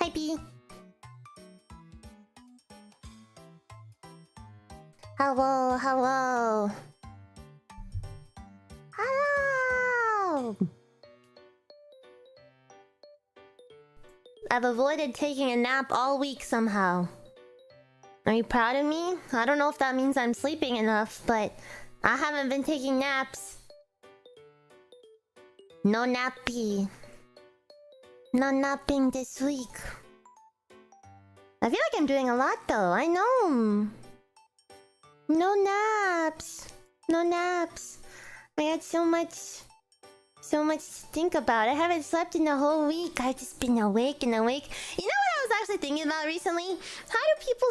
Hi, P. Hello, hello. Hello! I've avoided taking a nap all week somehow. Are you proud of me? I don't know if that means I'm sleeping enough, but I haven't been taking naps. No nappy. No napping this week. I feel like I'm doing a lot though, I know. No naps. No naps. I had so much to think about. I haven't slept in the whole week. I've just been awake and awake. You know what I was actually thinking about recently? How do people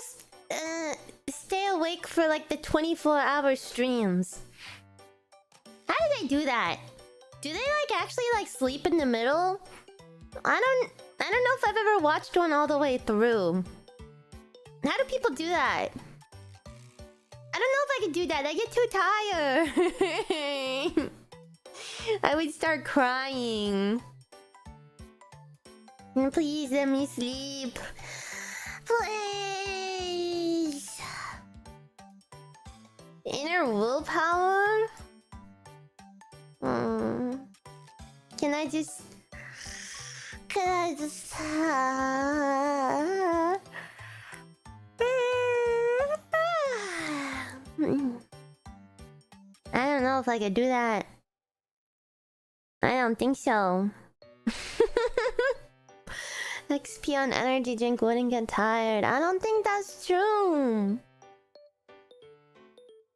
stay awake for like the 24-hour streams? How do they do that? Do they like actually like sleep in the middle? I don't know if I've ever watched one all the way through. How do people do that? I don't know if I could do that. I get too tired. I would start crying. Please let me sleep. Please. Inner willpower? Can I just... I don't know if I could do that. I don't think so. XP on energy drink wouldn't get tired. I don't think that's true.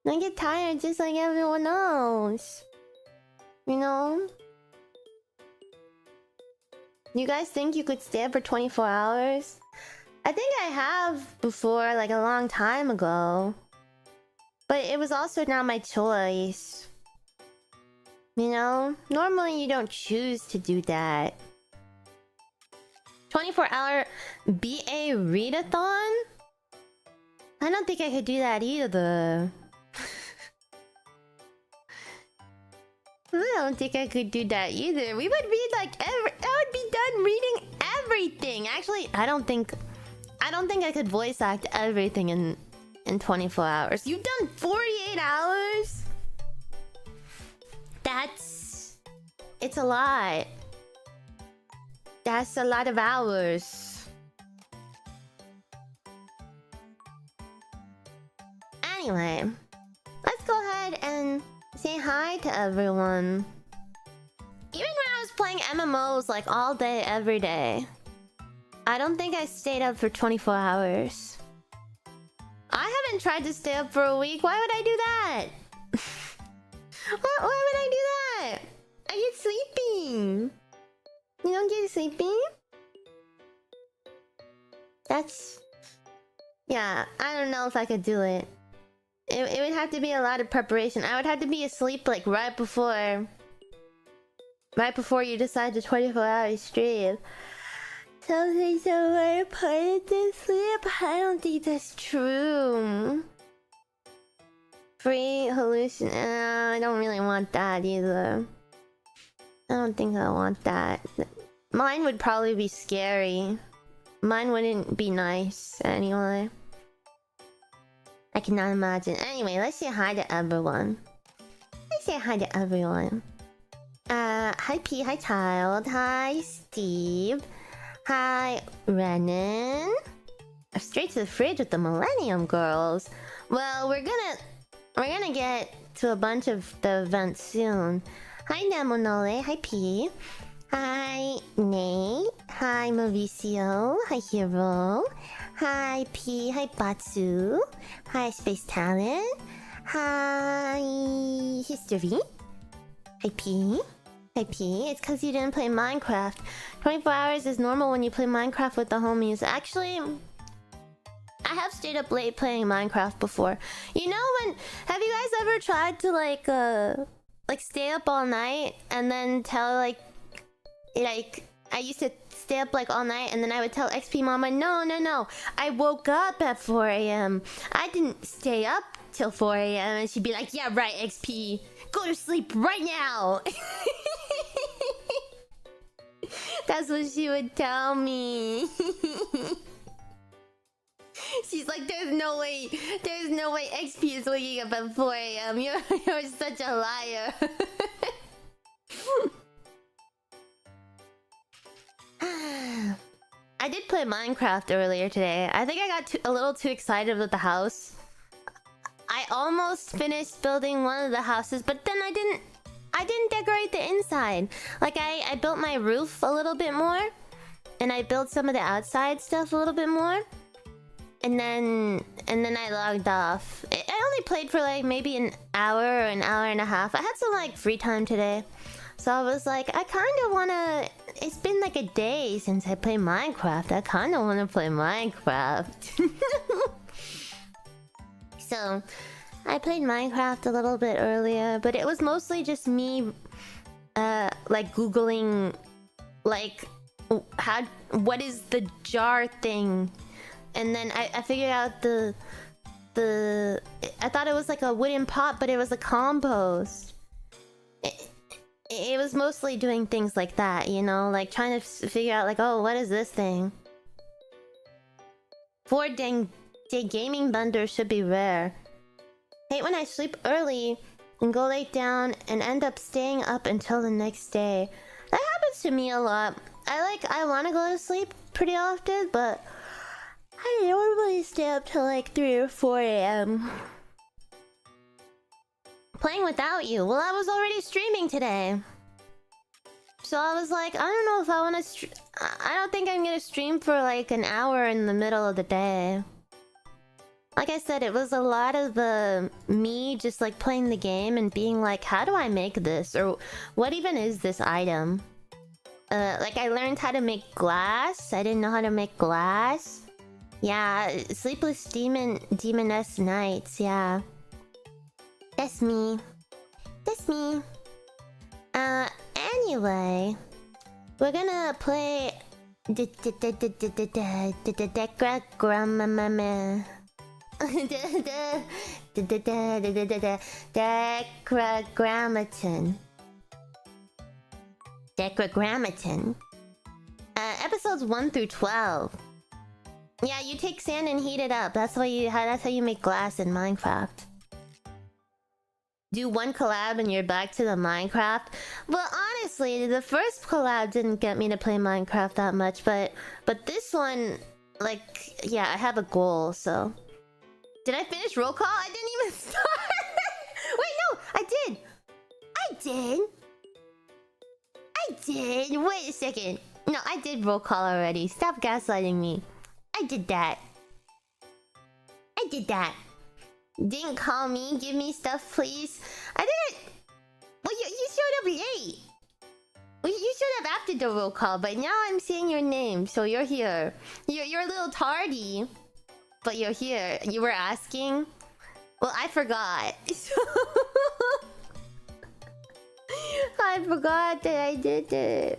I get tired just like everyone else. You know? You guys think you could stay up for 24 hours? I think I have before, like a long time ago. But it was also not my choice. You know? Normally you don't choose to do that. 24-hour BA readathon? I don't think I could do that either. I don't think I could do that either. We would read like I would be done reading everything. Actually, I don't think I could voice act everything in 24 hours. You've done 48 hours? It's a lot. That's a lot of hours. Anyway, let's go ahead and say hi to everyone. Even when I was playing MMOs like all day, every day, I don't think I stayed up for 24 hours. I haven't tried to stay up for a week. Why would I do that? Why would I do that? I get sleepy. You don't get sleepy? That's... Yeah, I don't know if I could do it. It would have to be a lot of preparation. I would have to be asleep like right before you decide to 24-hour stream. Something so very important to sleep. I don't think that's true. Free hallucin... I don't really want that either. I don't think I want that. Mine would probably be scary. Mine wouldn't be nice anyway. I cannot imagine. Anyway, let's say hi to everyone. Let's say hi to everyone. Hi P, hi Child, hi Steve, hi Renan. Straight to the fridge with the Millennium Girls. Well, we're gonna get to a bunch of the events soon. Hi Nemonole, hi P. Hi Nate, hi Mauricio, hi Hero, hi P, hi Batsu, hi Space Talent, hi History, hi P, hi P. It's cause you didn't play Minecraft. 24 hours is normal when you play Minecraft with the homies. Actually, I have stayed up late playing Minecraft before. You know when... Have you guys ever tried to like stay up all night and then tell like I used to stay up like all night and then I would tell XP Mama, no, I woke up at 4 AM. I didn't stay up till 4 AM. And she'd be like, yeah, right, XP. Go to sleep right now. That's what she would tell me. She's like, there's no way XP is waking up at 4 a.m. You're such a liar. I did play Minecraft earlier today. I think I got a little too excited with the house. I almost finished building one of the houses, but then I didn't decorate the inside. Like I built my roof a little bit more, and I built some of the outside stuff a little bit more. And then I logged off. I only played for like maybe an hour or an hour and a half. I had some like free time today. So I was like, I kind of want to... It's been like a day since I played Minecraft. I kind of want to play Minecraft. So I played Minecraft a little bit earlier, but it was mostly just me like Googling like what is the jar thing? And then I figured out the I thought it was like a wooden pot, but it was a compost. It was mostly doing things like that, you know, like trying to figure out like, oh, what is this thing? 4-day gaming bundle should be rare. Hate when I sleep early and go lay down and end up staying up until the next day. That happens to me a lot. I want to go to sleep pretty often, but I normally stay up till like 3 or 4 a.m. Playing without you. Well, I was already streaming today. So I was like, I don't know if I want to I don't think I'm gonna stream for like an hour in the middle of the day. Like I said, it was a lot of me just like playing the game and being like, how do I make this? Or what even is this item? Like I learned how to make glass. I didn't know how to make glass. Yeah, sleepless demoness nights, yeah. That's me. That's me. Anyway, we're gonna play decagrammaton. Decagrammaton. Episodes 1 through 12. Yeah, you take sand and heat it up. That's how you make glass in Minecraft. Do one collab and you're back to the Minecraft. Well, honestly, the first collab didn't get me to play Minecraft that much, but this one, like, yeah, I have a goal, so. Did I finish roll call? I didn't even start. Wait, no, I did. I did. Wait a second. No, I did roll call already. Stop gaslighting me. I did that. Didn't call me. Give me stuff, please. I didn't. Well, you showed up late. Well, you showed up after the roll call, but now I'm saying your name, so you're here. You're a little tardy, but you're here. You were asking. Well, I forgot. I forgot that I did it.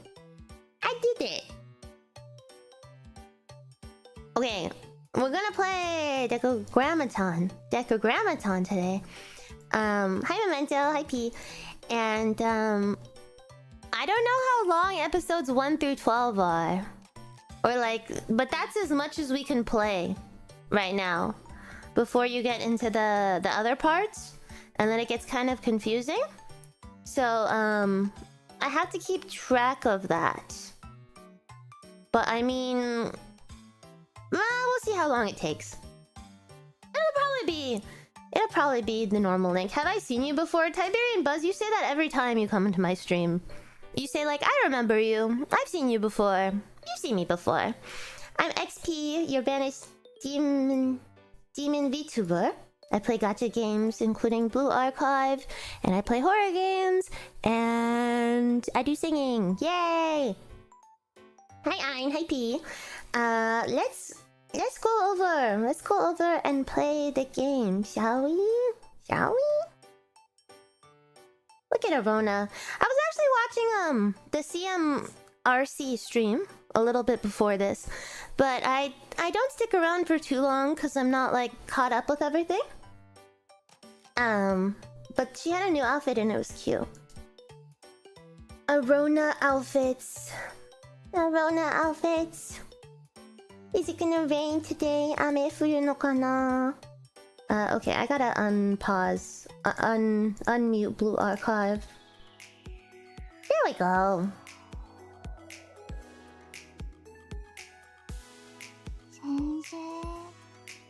Okay. We're gonna play Decagrammaton today. Hi Memento, hi P. And I don't know how long episodes 1 through 12 are. Or like, but that's as much as we can play right now. Before you get into the other parts. And then it gets kind of confusing. So I have to keep track of that. But I mean, we'll see how long it takes. It'll probably be the normal length. Have I seen you before? Tiberian Buzz, you say that every time you come into my stream. You say like, I remember you. I've seen you before. You've seen me before. I'm XP, your banished demon VTuber. I play gacha games, including Blue Archive, and I play horror games, and I do singing. Yay! Hi Ein, hi P. Let's go over and play the game, shall we? Look at Arona. I was actually watching the CMRC stream a little bit before this, but I don't stick around for too long because I'm not like caught up with everything. But she had a new outfit and it was cute. Arona outfits. Rona outfits. Is it gonna rain today? Ame furu no kana? Okay, I gotta unpause. Unmute Blue Archive. There we go.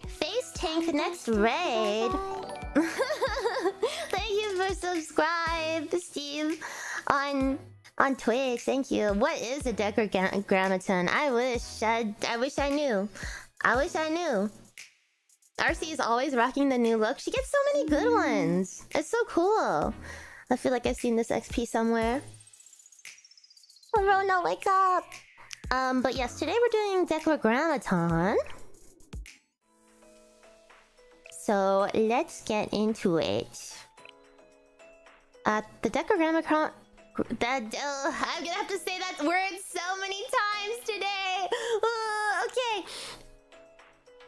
Face Tank next raid. Thank you for subscribe, Steve. On Twitch, thank you. What is a Decagrammaton? I wish I knew. I wish I knew. RC is always rocking the new look. She gets so many good ones. It's so cool. I feel like I've seen this XP somewhere. Oh, Rona, wake up! But yes, today we're doing Decagrammaton. So let's get into it. The Decagrammaton. I'm gonna have to say that word so many times today. Okay.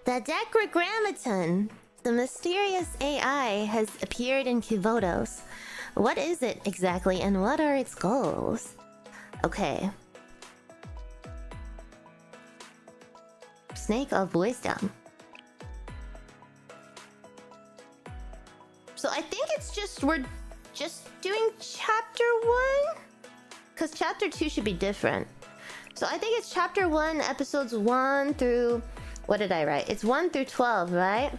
The Decagrammaton, the mysterious AI, has appeared in Kivotos. What is it exactly, and what are its goals? Okay. Snake of Wisdom. So I think it's just we're just doing chapter 1? Because chapter 2 should be different. So I think it's chapter 1, episodes 1 through... What did I write? It's 1 through 12, right?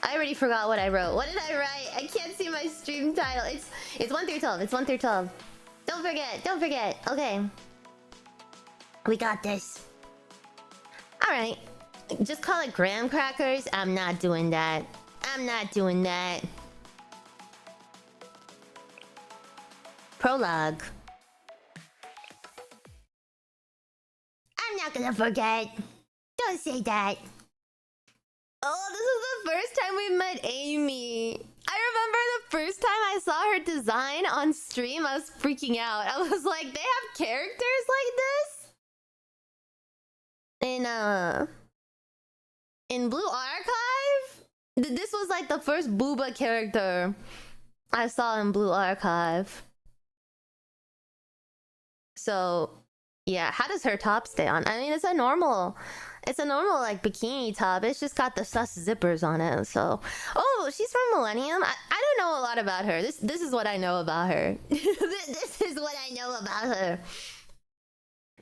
I already forgot what I wrote. What did I write? I can't see my stream title. It's 1 through 12. It's 1 through 12. Don't forget. Don't forget. Okay. We got this. Alright. Just call it graham crackers. I'm not doing that. I'm not doing that. Prologue. I'm not gonna forget. Don't say that. Oh, this is the first time we met Amy. I remember the first time I saw her design on stream, I was freaking out. I was like, they have characters like this? In Blue Archive? This was like the first booba character I saw in Blue Archive. So, yeah, how does her top stay on? I mean, it's a normal like bikini top. It's just got the sus zippers on it. So, oh, she's from Millennium. I don't know a lot about her. This is what I know about her. This is what I know about her.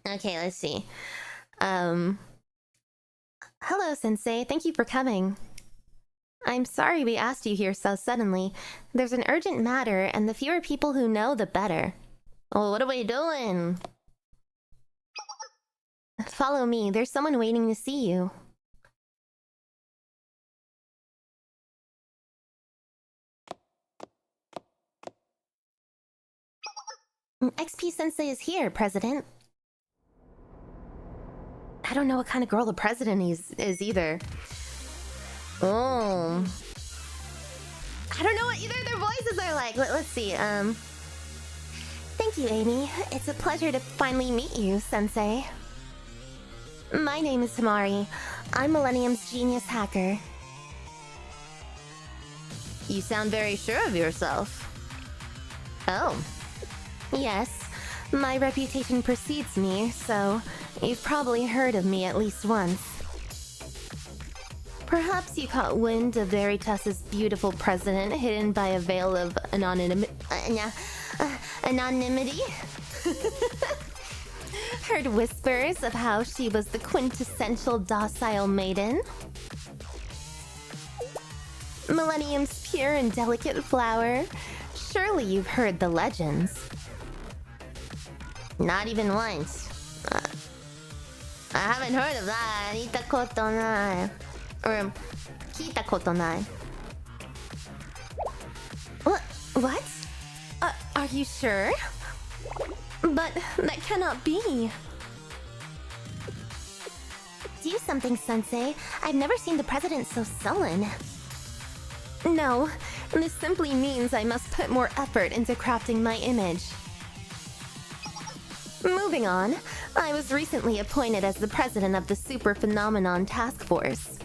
Okay, let's see. Hello, Sensei. Thank you for coming. I'm sorry we asked you here so suddenly. There's an urgent matter, and the fewer people who know, the better. Oh, what are we doing? Follow me. There's someone waiting to see you. XP Sensei is here, President. I don't know what kind of girl the President is either. Oh. I don't know what either of their voices are like. Let's see. Thank you, Amy. It's a pleasure to finally meet you, Sensei. My name is Tamari. I'm Millennium's genius hacker. You sound very sure of yourself. Oh. Yes. My reputation precedes me, so you've probably heard of me at least once. Perhaps you caught wind of Veritas's beautiful president hidden by a veil of anonymity? Heard whispers of how she was the quintessential docile maiden. Millennium's pure and delicate flower. Surely you've heard the legends. Not even once. I haven't heard of that. Itakoto nai. Or kitakoto nai. What? Are you sure? But that cannot be. Do something, Sensei. I've never seen the president so sullen. No, this simply means I must put more effort into crafting my image. Moving on, I was recently appointed as the president of the Super Phenomenon Task Force.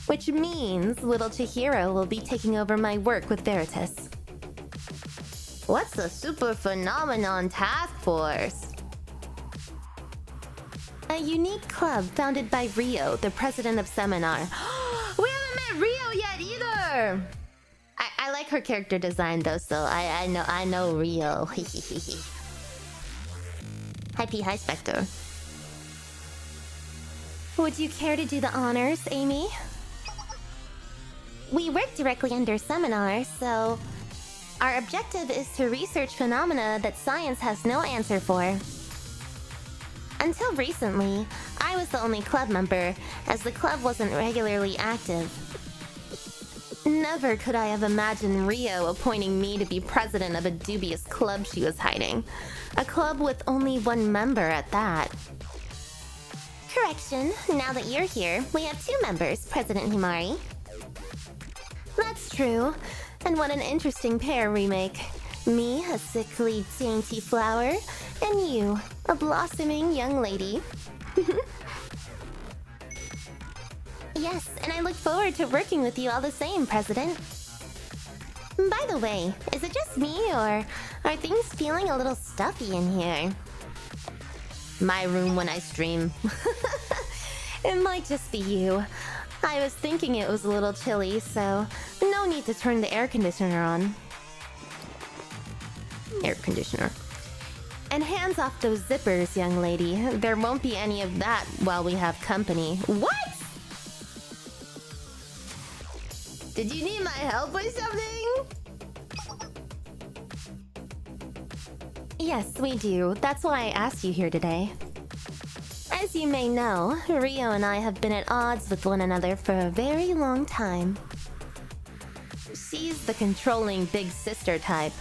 Which means little Chihiro will be taking over my work with Veritas. What's the Super Phenomenon Task Force? A unique club founded by Rio, the president of Seminar. We haven't met Rio yet either! I like her character design though, so I know Rio. Hi P, hi Spectre. Would you care to do the honors, Amy? We work directly under Seminar, so our objective is to research phenomena that science has no answer for. Until recently, I was the only club member, as the club wasn't regularly active. Never could I have imagined Rio appointing me to be president of a dubious club she was hiding. A club with only one member at that. Correction, now that you're here, we have 2 members, President Himari. That's true. And what an interesting pair we make. Me, a sickly, dainty flower, and you, a blossoming young lady. Yes, and I look forward to working with you all the same, President. By the way, is it just me, or are things feeling a little stuffy in here? My room when I stream. It might just be you. I was thinking it was a little chilly, so no need to turn the air conditioner on. Air conditioner. And hands off those zippers, young lady. There won't be any of that while we have company. What? Did you need my help with something? Yes, we do. That's why I asked you here today. As you may know, Rio and I have been at odds with one another for a very long time. She's the controlling big sister type,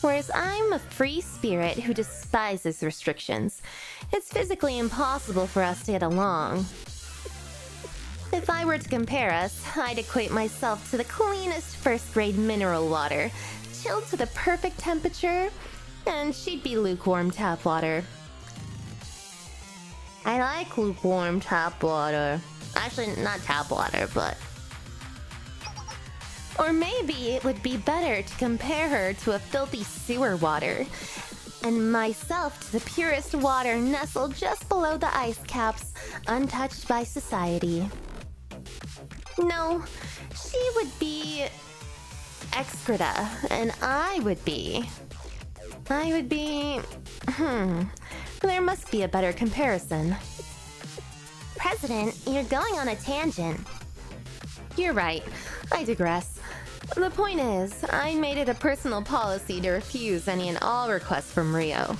whereas I'm a free spirit who despises restrictions. It's physically impossible for us to get along. If I were to compare us, I'd equate myself to the cleanest first-grade mineral water, chilled to the perfect temperature, and she'd be lukewarm tap water. I like lukewarm tap water. Actually, not tap water, but... Or maybe it would be better to compare her to a filthy sewer water, and myself to the purest water nestled just below the ice caps, untouched by society. No, she would be... excreta, and I would be... There must be a better comparison. President, you're going on a tangent. You're right. I digress. The point is, I made it a personal policy to refuse any and all requests from Rio.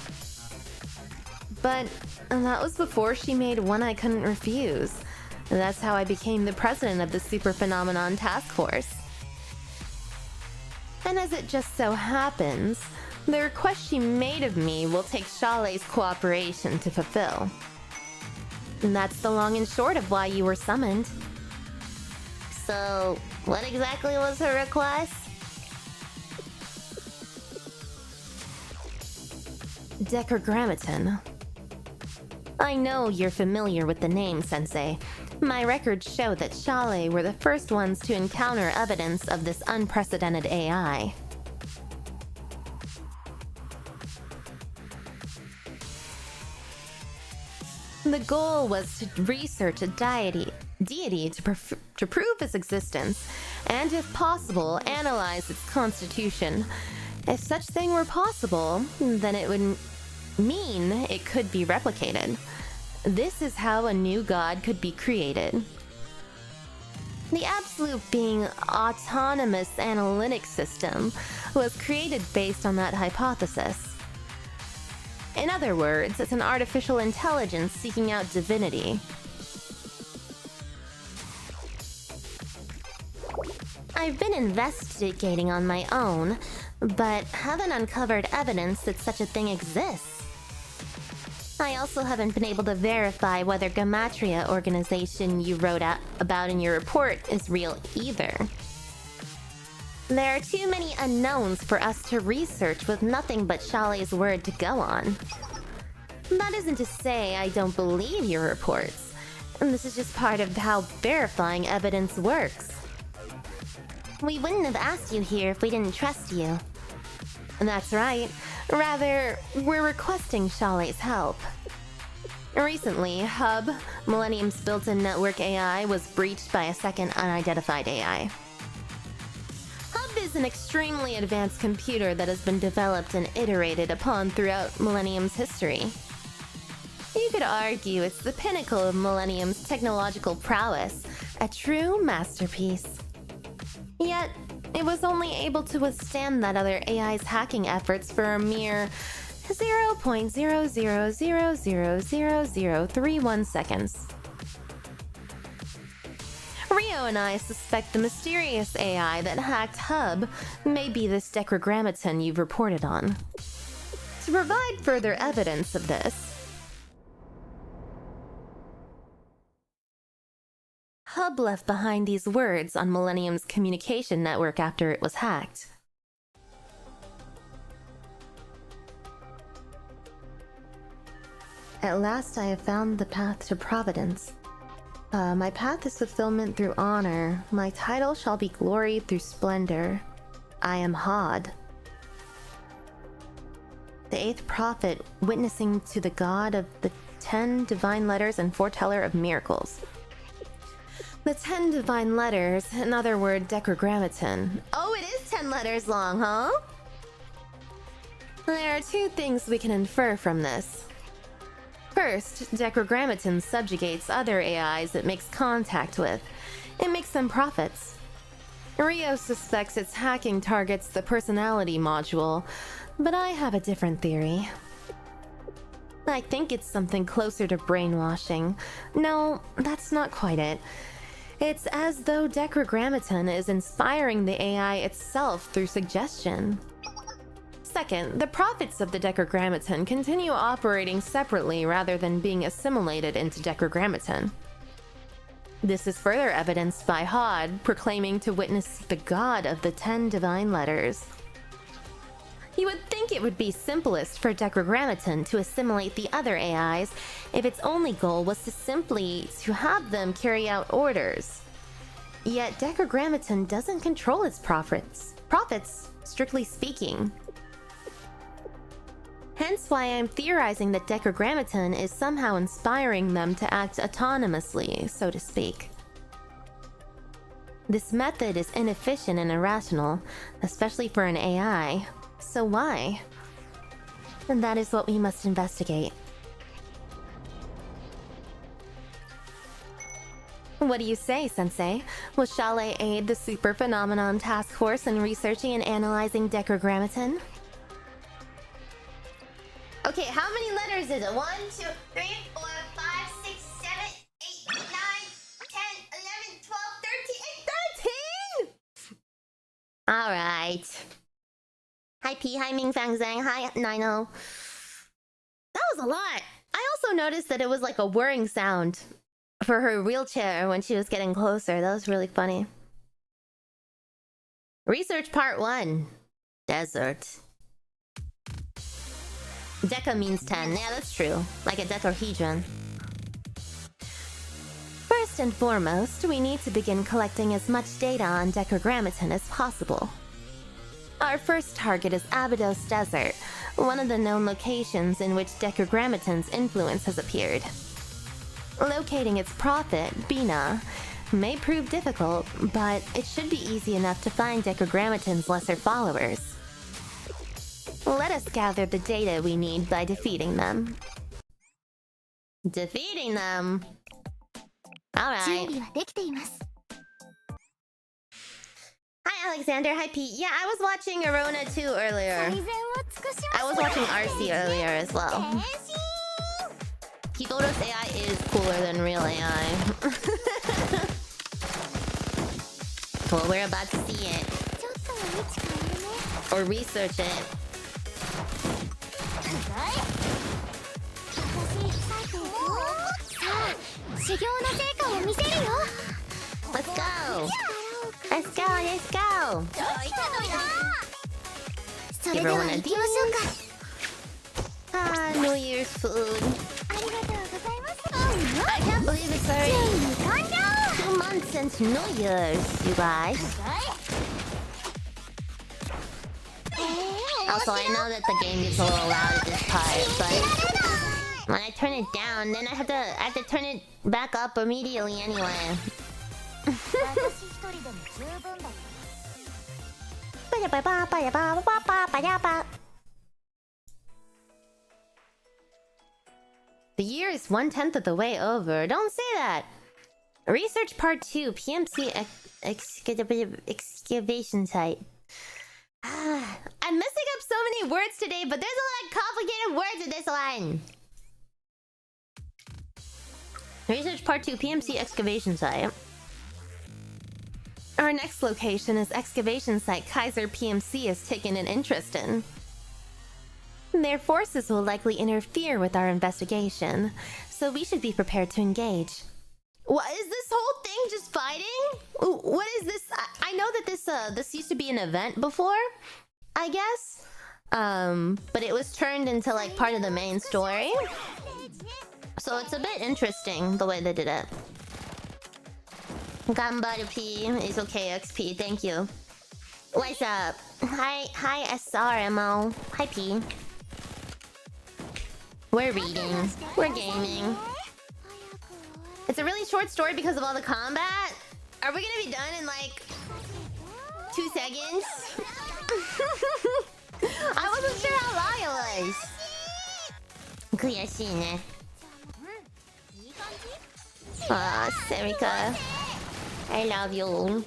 But that was before she made one I couldn't refuse. That's how I became the president of the Super Phenomenon Task Force. And as it just so happens, the request she made of me will take 𝙚hair's cooperation to fulfill. And that's the long and short of why you were summoned. So, what exactly was her request? Decagrammaton. I know you're familiar with the name, Sensei. My records show that 𝙚hair were the first ones to encounter evidence of this unprecedented AI. The goal was to research a deity to prove its existence, and if possible, analyze its constitution. If such thing were possible, then it would mean it could be replicated. This is how a new god could be created. The absolute being autonomous analytic system was created based on that hypothesis. In other words, it's an artificial intelligence seeking out divinity. I've been investigating on my own, but haven't uncovered evidence that such a thing exists. I also haven't been able to verify whether 𝙚matria organization you wrote about in your report is real either. There are too many unknowns for us to research with nothing but 𝙚hair's word to go on. That isn't to say I don't believe your reports. This is just part of how verifying evidence works. We wouldn't have asked you here if we didn't trust you. That's right. Rather, we're requesting 𝙚hair's help. Recently, 𝙚, Millennium's built-in network AI, was breached by a second unidentified AI. 𝙚 is an extremely advanced computer that has been developed and iterated upon throughout Millennium's history. You could argue it's the pinnacle of Millennium's technological prowess, a true masterpiece. Yet, it was only able to withstand that other AI's hacking efforts for a mere 0.0000031 seconds. Rio and I suspect the mysterious AI that hacked 𝙚 may be this decagrammaton you've reported on. To provide further evidence of this, 𝙚 left behind these words on Millennium's communication network after it was hacked. At last I have found the path to providence. My path is fulfillment through honor. My title shall be glory through splendor. I am 𝙚. The 8th prophet, witnessing to the god of the 10 divine letters and foreteller of miracles. The 10 divine letters, in other words, decagrammaton. Oh, it is 10 letters long, huh? There are 2 things we can infer from this. First, decagrammaton subjugates other AIs it makes contact with. It makes them prophets. Rio suspects its hacking targets the personality module, but I have a different theory. I think it's something closer to brainwashing. No, that's not quite it. It's as though decagrammaton is inspiring the AI itself through suggestion. Second, the prophets of the decagrammaton continue operating separately rather than being assimilated into decagrammaton. This is further evidenced by 𝙚 proclaiming to witness the god of the 10 divine letters. You would think it would be simplest for decagrammaton to assimilate the other AIs if its only goal was to simply have them carry out orders. Yet decagrammaton doesn't control its prophets, strictly speaking. Hence why I'm theorizing that decagrammaton is somehow inspiring them to act autonomously, so to speak. This method is inefficient and irrational, especially for an AI. So why? And that is what we must investigate. What do you say, Sensei? Will 𝙚hair aid the Super Phenomenon Task Force in researching and analyzing decagrammaton? Okay, how many letters is it? 1, 2, 3, 4, 5, 6, 7, 8, 9, 10, 11, 12, 13, 13! Alright. Hi P, hi Ming Fang Zhang, hi Nino. That was a lot. I also noticed that it was like a whirring sound for her wheelchair when she was getting closer. That was really funny. Research part 1. Desert. Deca means 10. Yeah, that's true. Like a decahedron. First and foremost, we need to begin collecting as much data on decagrammaton as possible. Our first target is Abydos Desert, one of the known locations in which decagrammaton's influence has appeared. Locating its prophet, Venna, may prove difficult, but it should be easy enough to find decagrammaton's lesser followers. Let us gather the data we need by defeating them. Defeating them? Alright. Hi Alexander, hi Pete. Yeah, I was watching Arona 2 earlier. I was watching RC earlier as well. Kibota's AI is cooler than real AI. Well, we're about to see it. Or research it. Let's go! Let's go, let's go! Give her one of these. Ah, New Year's food. I can't believe it's already 2 months since New Year's, you guys. Also, I know that the game gets a little loud at this part, but When I turn it down, then I have to turn it back up immediately anyway. The year is 1/10 of the way over. Don't say that. Research part 2, PMC excavation site. I'm messing up so many words today, but there's a lot of complicated words in this one. Research part 2, PMC excavation site. Our next location is excavation site Kaiser PMC has taken an interest in. Their forces will likely interfere with our investigation, so we should be prepared to engage. What is this whole thing? Just fighting? What is this? I know that this used to be an event before, I guess. But it was turned into like part of the main story. So it's a bit interesting the way they did it. Ganbaru P is okay, XP, thank you. What's up? Hi SRMO. Hi P. We're reading. We're gaming. It's a really short story because of all the combat. Are we gonna be done in like 2 seconds? I wasn't sure how long it was. 悔しいね. Ah, Serika. I love you.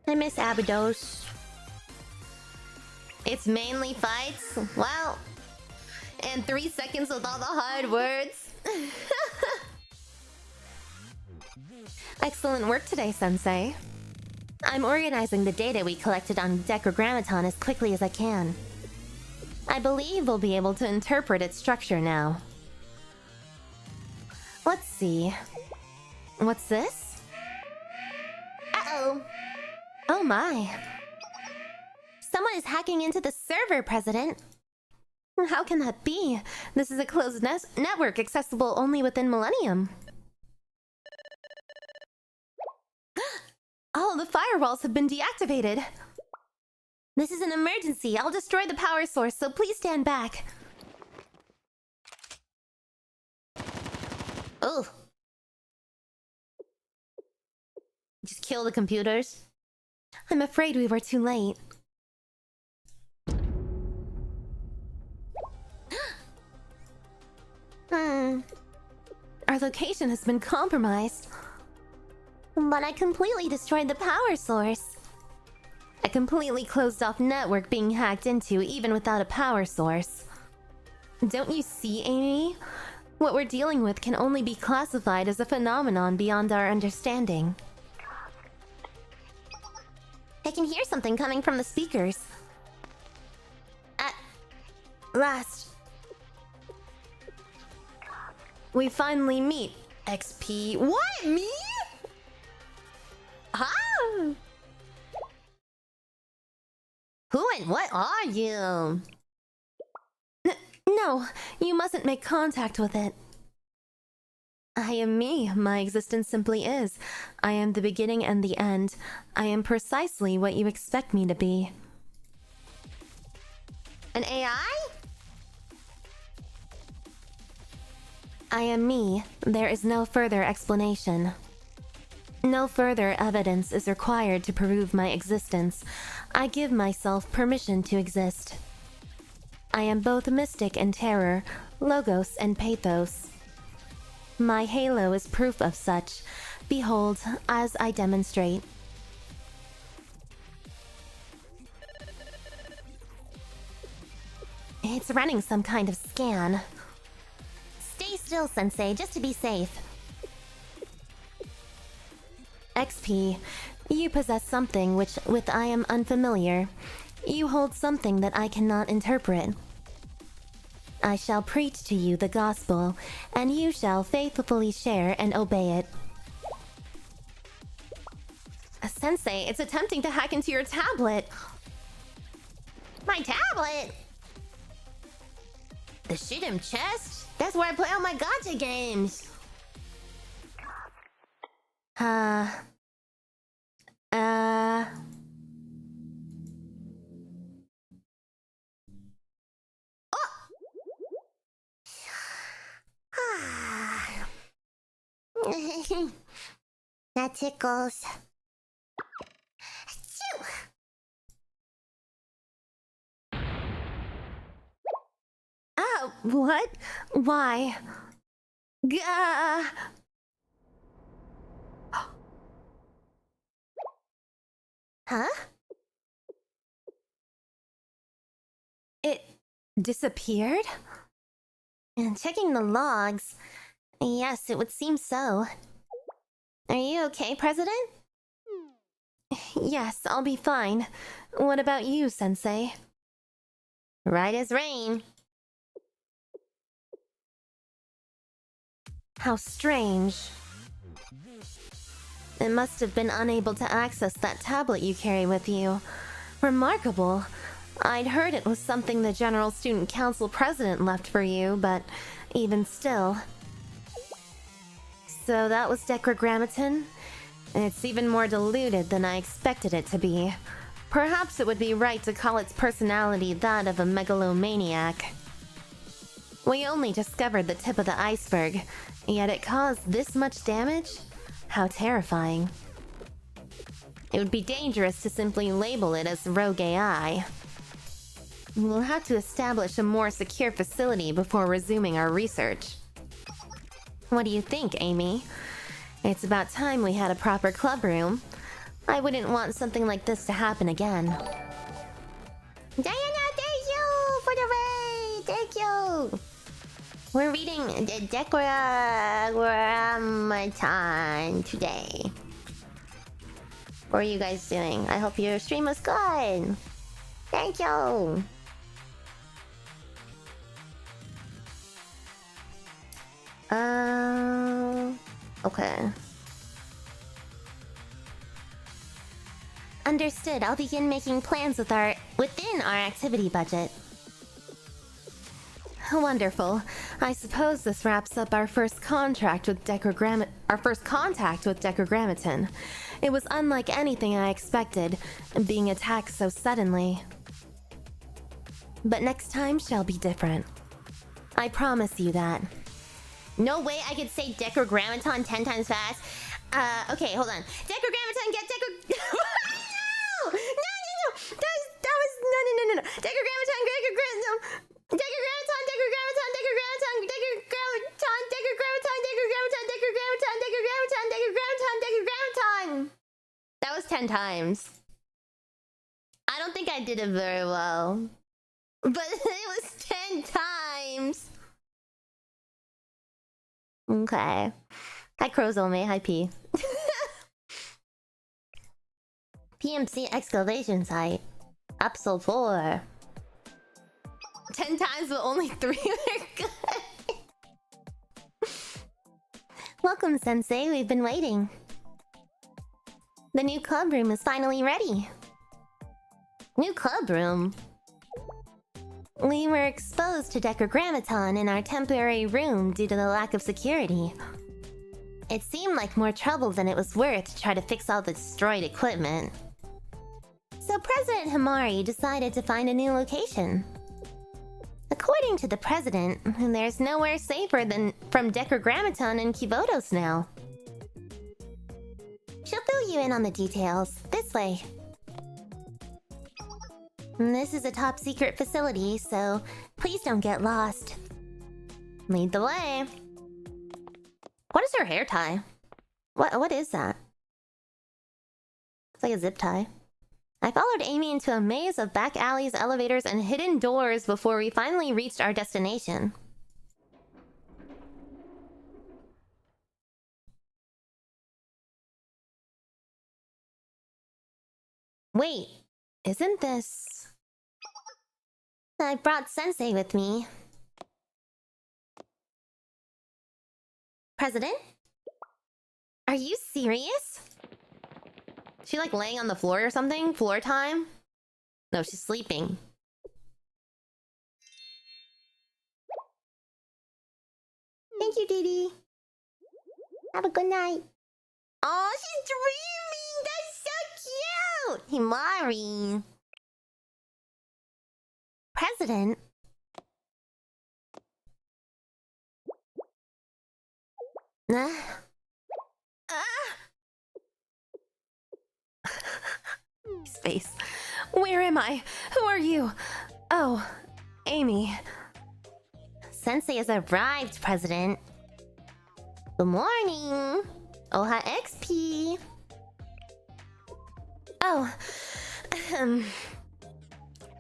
I miss Abydos. It's mainly fights? Wow. And 3 seconds with all the hard words. Excellent work today, Sensei. I'm organizing the data we collected on Decagrammaton as quickly as I can. I believe we'll be able to interpret its structure now. Let's see. What's this? Uh-oh. Oh my. Someone is hacking into the server, President. How can that be? This is a closed network accessible only within Millennium. All the firewalls have been deactivated. This is an emergency. I'll destroy the power source, so please stand back. Oh. Just kill the computers. I'm afraid we were too late. Our location has been compromised. But I completely destroyed the power source. A completely closed-off network being hacked into even without a power source. Don't you see, Amy? What we're dealing with can only be classified as a phenomenon beyond our understanding. I can hear something coming from the speakers. At last, we finally meet, XP. What? Me? Huh? Who and what are you? No, you mustn't make contact with it. I am me. My existence simply is. I am the beginning and the end. I am precisely what you expect me to be. An AI? I am me. There is no further explanation. No further evidence is required to prove my existence. I give myself permission to exist. I am both mystic and terror, logos and pathos. My halo is proof of such. Behold, as I demonstrate. It's running some kind of scan. Stay still, Sensei, just to be safe. XP, you possess something with I am unfamiliar. You hold something that I cannot interpret. I shall preach to you the gospel, and you shall faithfully share and obey it. Sensei, it's attempting to hack into your tablet. My tablet? The Shidem chest? That's where I play all my gacha games. That tickles. Achoo! What? Why? Huh? It disappeared? And checking the logs. Yes, it would seem so. Are you okay, President? Yes, I'll be fine. What about you, Sensei? Right as rain. How strange. It must have been unable to access that tablet you carry with you. Remarkable. I'd heard it was something the General Student Council President left for you, but even still. So that was Decagrammaton? It's even more diluted than I expected it to be. Perhaps it would be right to call its personality that of a megalomaniac. We only discovered the tip of the iceberg, yet it caused this much damage? How terrifying. It would be dangerous to simply label it as rogue AI. We'll have to establish a more secure facility before resuming our research. What do you think, Amy? It's about time we had a proper club room. I wouldn't want something like this to happen again. Diana, thank you for the raid! Thank you! We're reading Decagrammaton today. What are you guys doing? I hope your stream was good. Thank you. Okay. Understood. I'll begin making plans within our activity budget. Wonderful. I suppose this wraps up our first contact with Decagrammaton. It was unlike anything I expected, being attacked so suddenly. But next time shall be different. I promise you that. No way I could say Decagrammaton 10 times fast. Okay, hold on. Decagrammaton, get No! No! That was no. Decagrammaton, Decagrammaton. That was 10 times. I don't think I did it very well. But it was 10 times. Okay. Hi, Crozome. Hi, P. PMC excavation site. Episode 4. 10 times, but only 3 were good. Welcome, Sensei. We've been waiting. The new club room is finally ready. New club room? We were exposed to Decagrammaton in our temporary room due to the lack of security. It seemed like more trouble than it was worth to try to fix all the destroyed equipment. So President Himari decided to find a new location. According to the president, there's nowhere safer than from Decagrammaton and 𝙚botos now. She'll fill you in on the details. This way. This is a top secret facility, so please don't get lost. Lead the way. What is her hair tie? What is that? It's like a zip tie. I followed Amy into a maze of back alleys, elevators, and hidden doors before we finally reached our destination. Wait, isn't this... I brought Sensei with me. President? Are you serious? She like laying on the floor or something? Floor time? No, she's sleeping. Thank you, Dee Dee. Have a good night. Oh, she's dreaming! That's so cute! Himari. President? Space. Where am I? Who are you? Oh, Amy. Sensei has arrived, President. Good morning. 𝙚ha XP. Oh,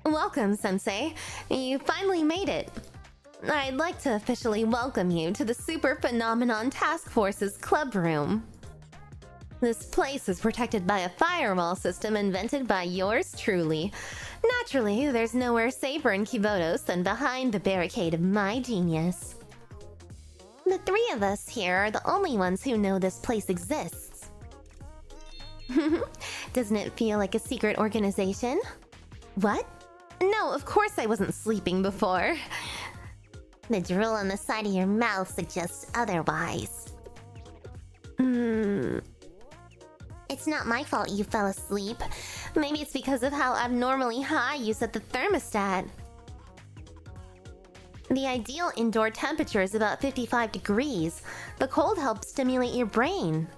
welcome, Sensei. You finally made it. I'd like to officially welcome you to the Super Phenomenon Task Force's club room. This place is protected by a firewall system invented by yours truly. Naturally, there's nowhere safer in 𝙚botos than behind the barricade of my genius. The three of us here are the only ones who know this place exists. Doesn't it feel like a secret organization? What? No, of course I wasn't sleeping before. The drool on the side of your mouth suggests otherwise. It's not my fault you fell asleep. Maybe it's because of how abnormally high you set the thermostat. The ideal indoor temperature is about 55 degrees. The cold helps stimulate your brain.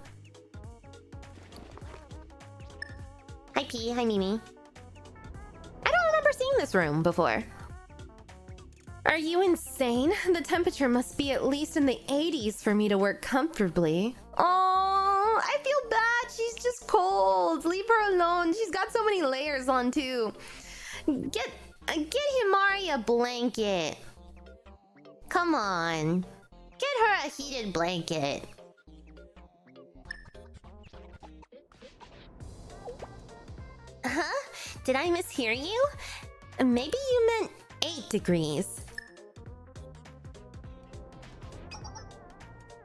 Hi P, hi Mimi. I don't remember seeing this room before. Are you insane? The temperature must be at least in the 80s for me to work comfortably. Oh, I feel bad. She's just cold. Leave her alone. She's got so many layers on too. Get Himari a blanket. Come on. Get her a heated blanket. Huh? Did I mishear you? Maybe you meant 8 degrees.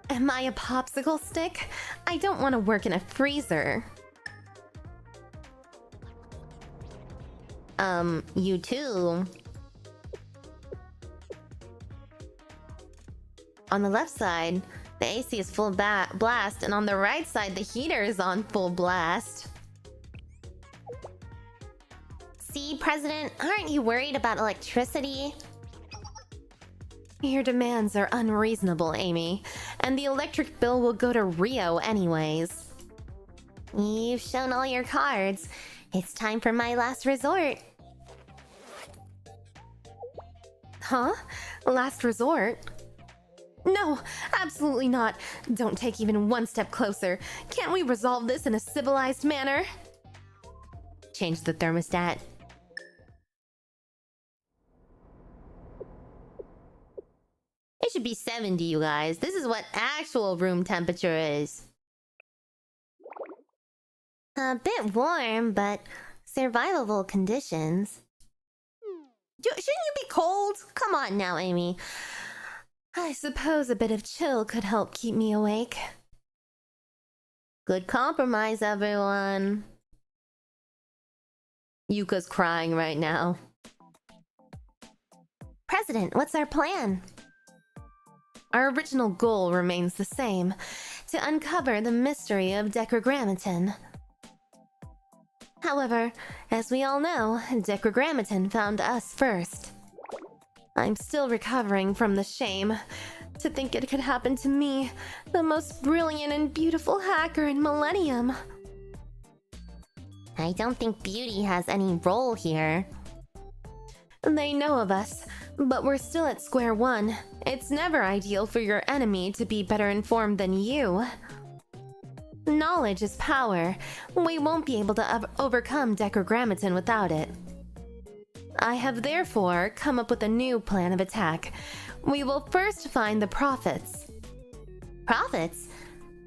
Am I a popsicle stick? I don't want to work in a freezer. You too. On the left side, the AC is full blast, and on the right side, the heater is on full blast. See, President, aren't you worried about electricity? Your demands are unreasonable, Amy, and the electric bill will go to Rio anyways. You've shown all your cards. It's time for my last resort. Huh? Last resort? No, absolutely not. Don't take even one step closer. Can't we resolve this in a civilized manner? Change the thermostat. It should be 70, you guys. This is what actual room temperature is. A bit warm, but survivable conditions. Shouldn't you be cold? Come on now, Amy. I suppose a bit of chill could help keep me awake. Good compromise, everyone. Yuka's crying right now. President, what's our plan? Our original goal remains the same, to uncover the mystery of Decagrammaton. However, as we all know, Decagrammaton found us first. I'm still recovering from the shame. To think it could happen to me, the most brilliant and beautiful hacker in Millennium. I don't think beauty has any role here. They know of us, but we're still at square one. It's never ideal for your enemy to be better informed than you. Knowledge is power. We won't be able to overcome Decagrammaton without it. I have therefore come up with a new plan of attack. We will first find the prophets. Prophets?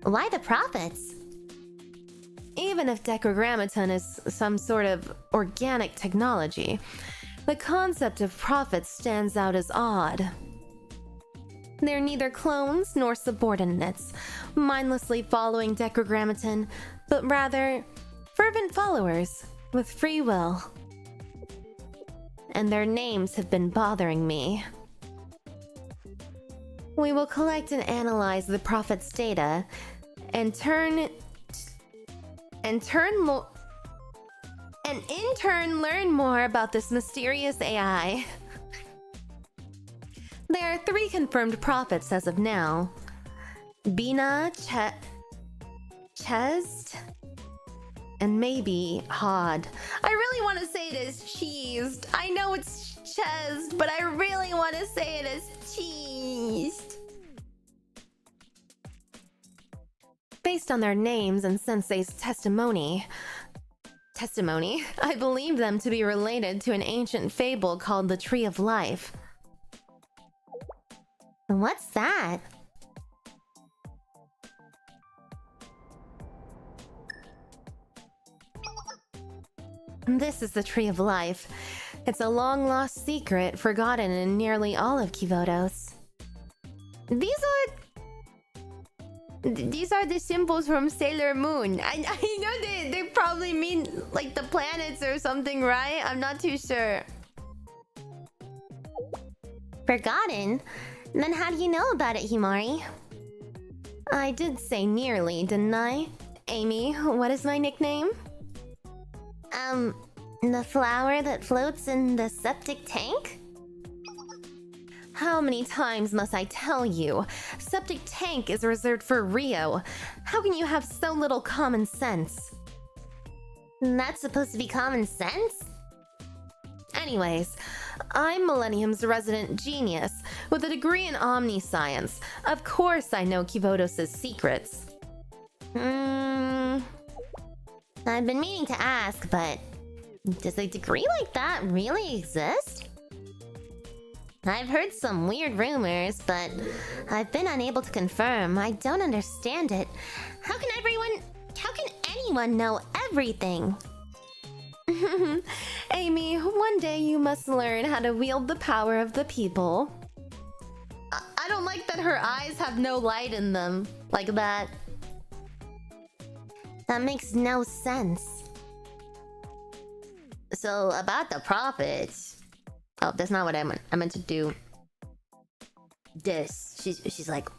Why the prophets? Even if Decagrammaton is some sort of organic technology, the concept of prophets stands out as odd. They're neither clones nor subordinates, mindlessly following Decagrammaton, but rather fervent followers with free will. And their names have been bothering me. We will collect and analyze the prophet's data, and in turn learn more about this mysterious AI. There are 3 confirmed prophets as of now. Venna, chest, and maybe hod. I really want to say it as cheesed. I know it's chest, but I really want to say it as cheesed. Based on their names and Sensei's testimony, I believe them to be related to an ancient fable called the Tree of Life. What's that? This is the Tree of Life. It's a long-lost secret forgotten in nearly all of Kivodos. These are the symbols from Sailor Moon. I know they probably mean like the planets or something, right? I'm not too sure. Forgotten? Then how do you know about it, Himari? I did say nearly, didn't I? Amy, what is my nickname? The flower that floats in the septic tank? How many times must I tell you? Septic tank is reserved for Rio. How can you have so little common sense? That's supposed to be common sense? Anyways, I'm Millennium's resident genius, with a degree in omniscience. Of course I know Kivodos' secrets. I've been meaning to ask, but does a degree like that really exist? I've heard some weird rumors, but I've been unable to confirm. I don't understand it. How can anyone know everything? Amy, one day you must learn how to wield the power of the people. I don't like that her eyes have no light in them. Like that. That makes no sense. So, about the prophets... Oh, that's not what I meant. I meant to do... this. She's like...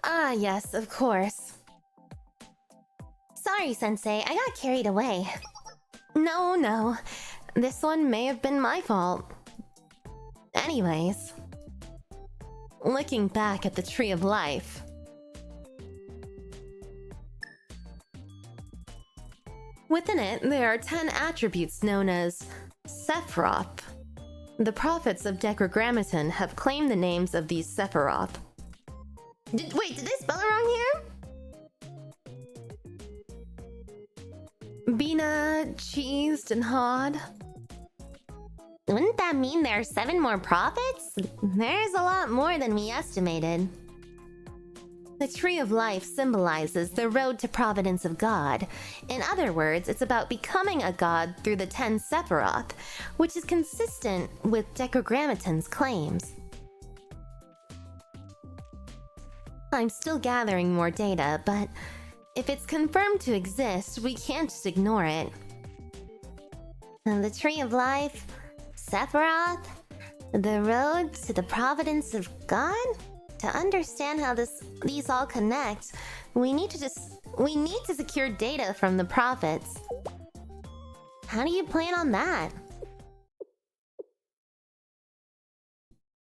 Ah, yes, of course. Sorry, Sensei. I got carried away. No. This one may have been my fault. Anyways... looking back at the Tree of Life... within it, there are 10 attributes known as Sephiroth. The prophets of Decagrammaton have claimed the names of these Sephiroth. Wait, did they spell it wrong here? Bina, cheesed, and hod. Wouldn't that mean there are 7 more prophets? There's a lot more than we estimated. The Tree of Life symbolizes the road to providence of God. In other words, it's about becoming a god through the 10 Sephiroth, which is consistent with Decagrammaton's claims. I'm still gathering more data, but if it's confirmed to exist, we can't just ignore it. And the Tree of Life, Sephiroth, the road to the providence of God? To understand how these all connect, we need to secure data from the prophets. How do you plan on that?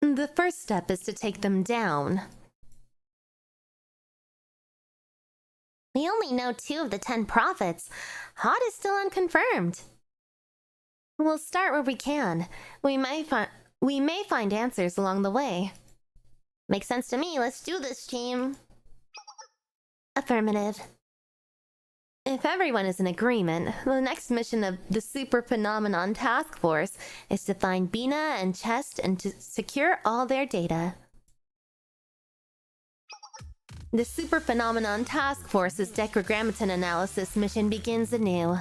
The first step is to take them down. We only know 2 of the 10 prophets. Hod is still unconfirmed. We'll start where we can. We may find answers along the way. Makes sense to me. Let's do this, team. Affirmative. If everyone is in agreement, the next mission of the Super Phenomenon Task Force is to find Bina and Chest and to secure all their data. The Super Phenomenon Task Force's Decagrammaton analysis mission begins anew.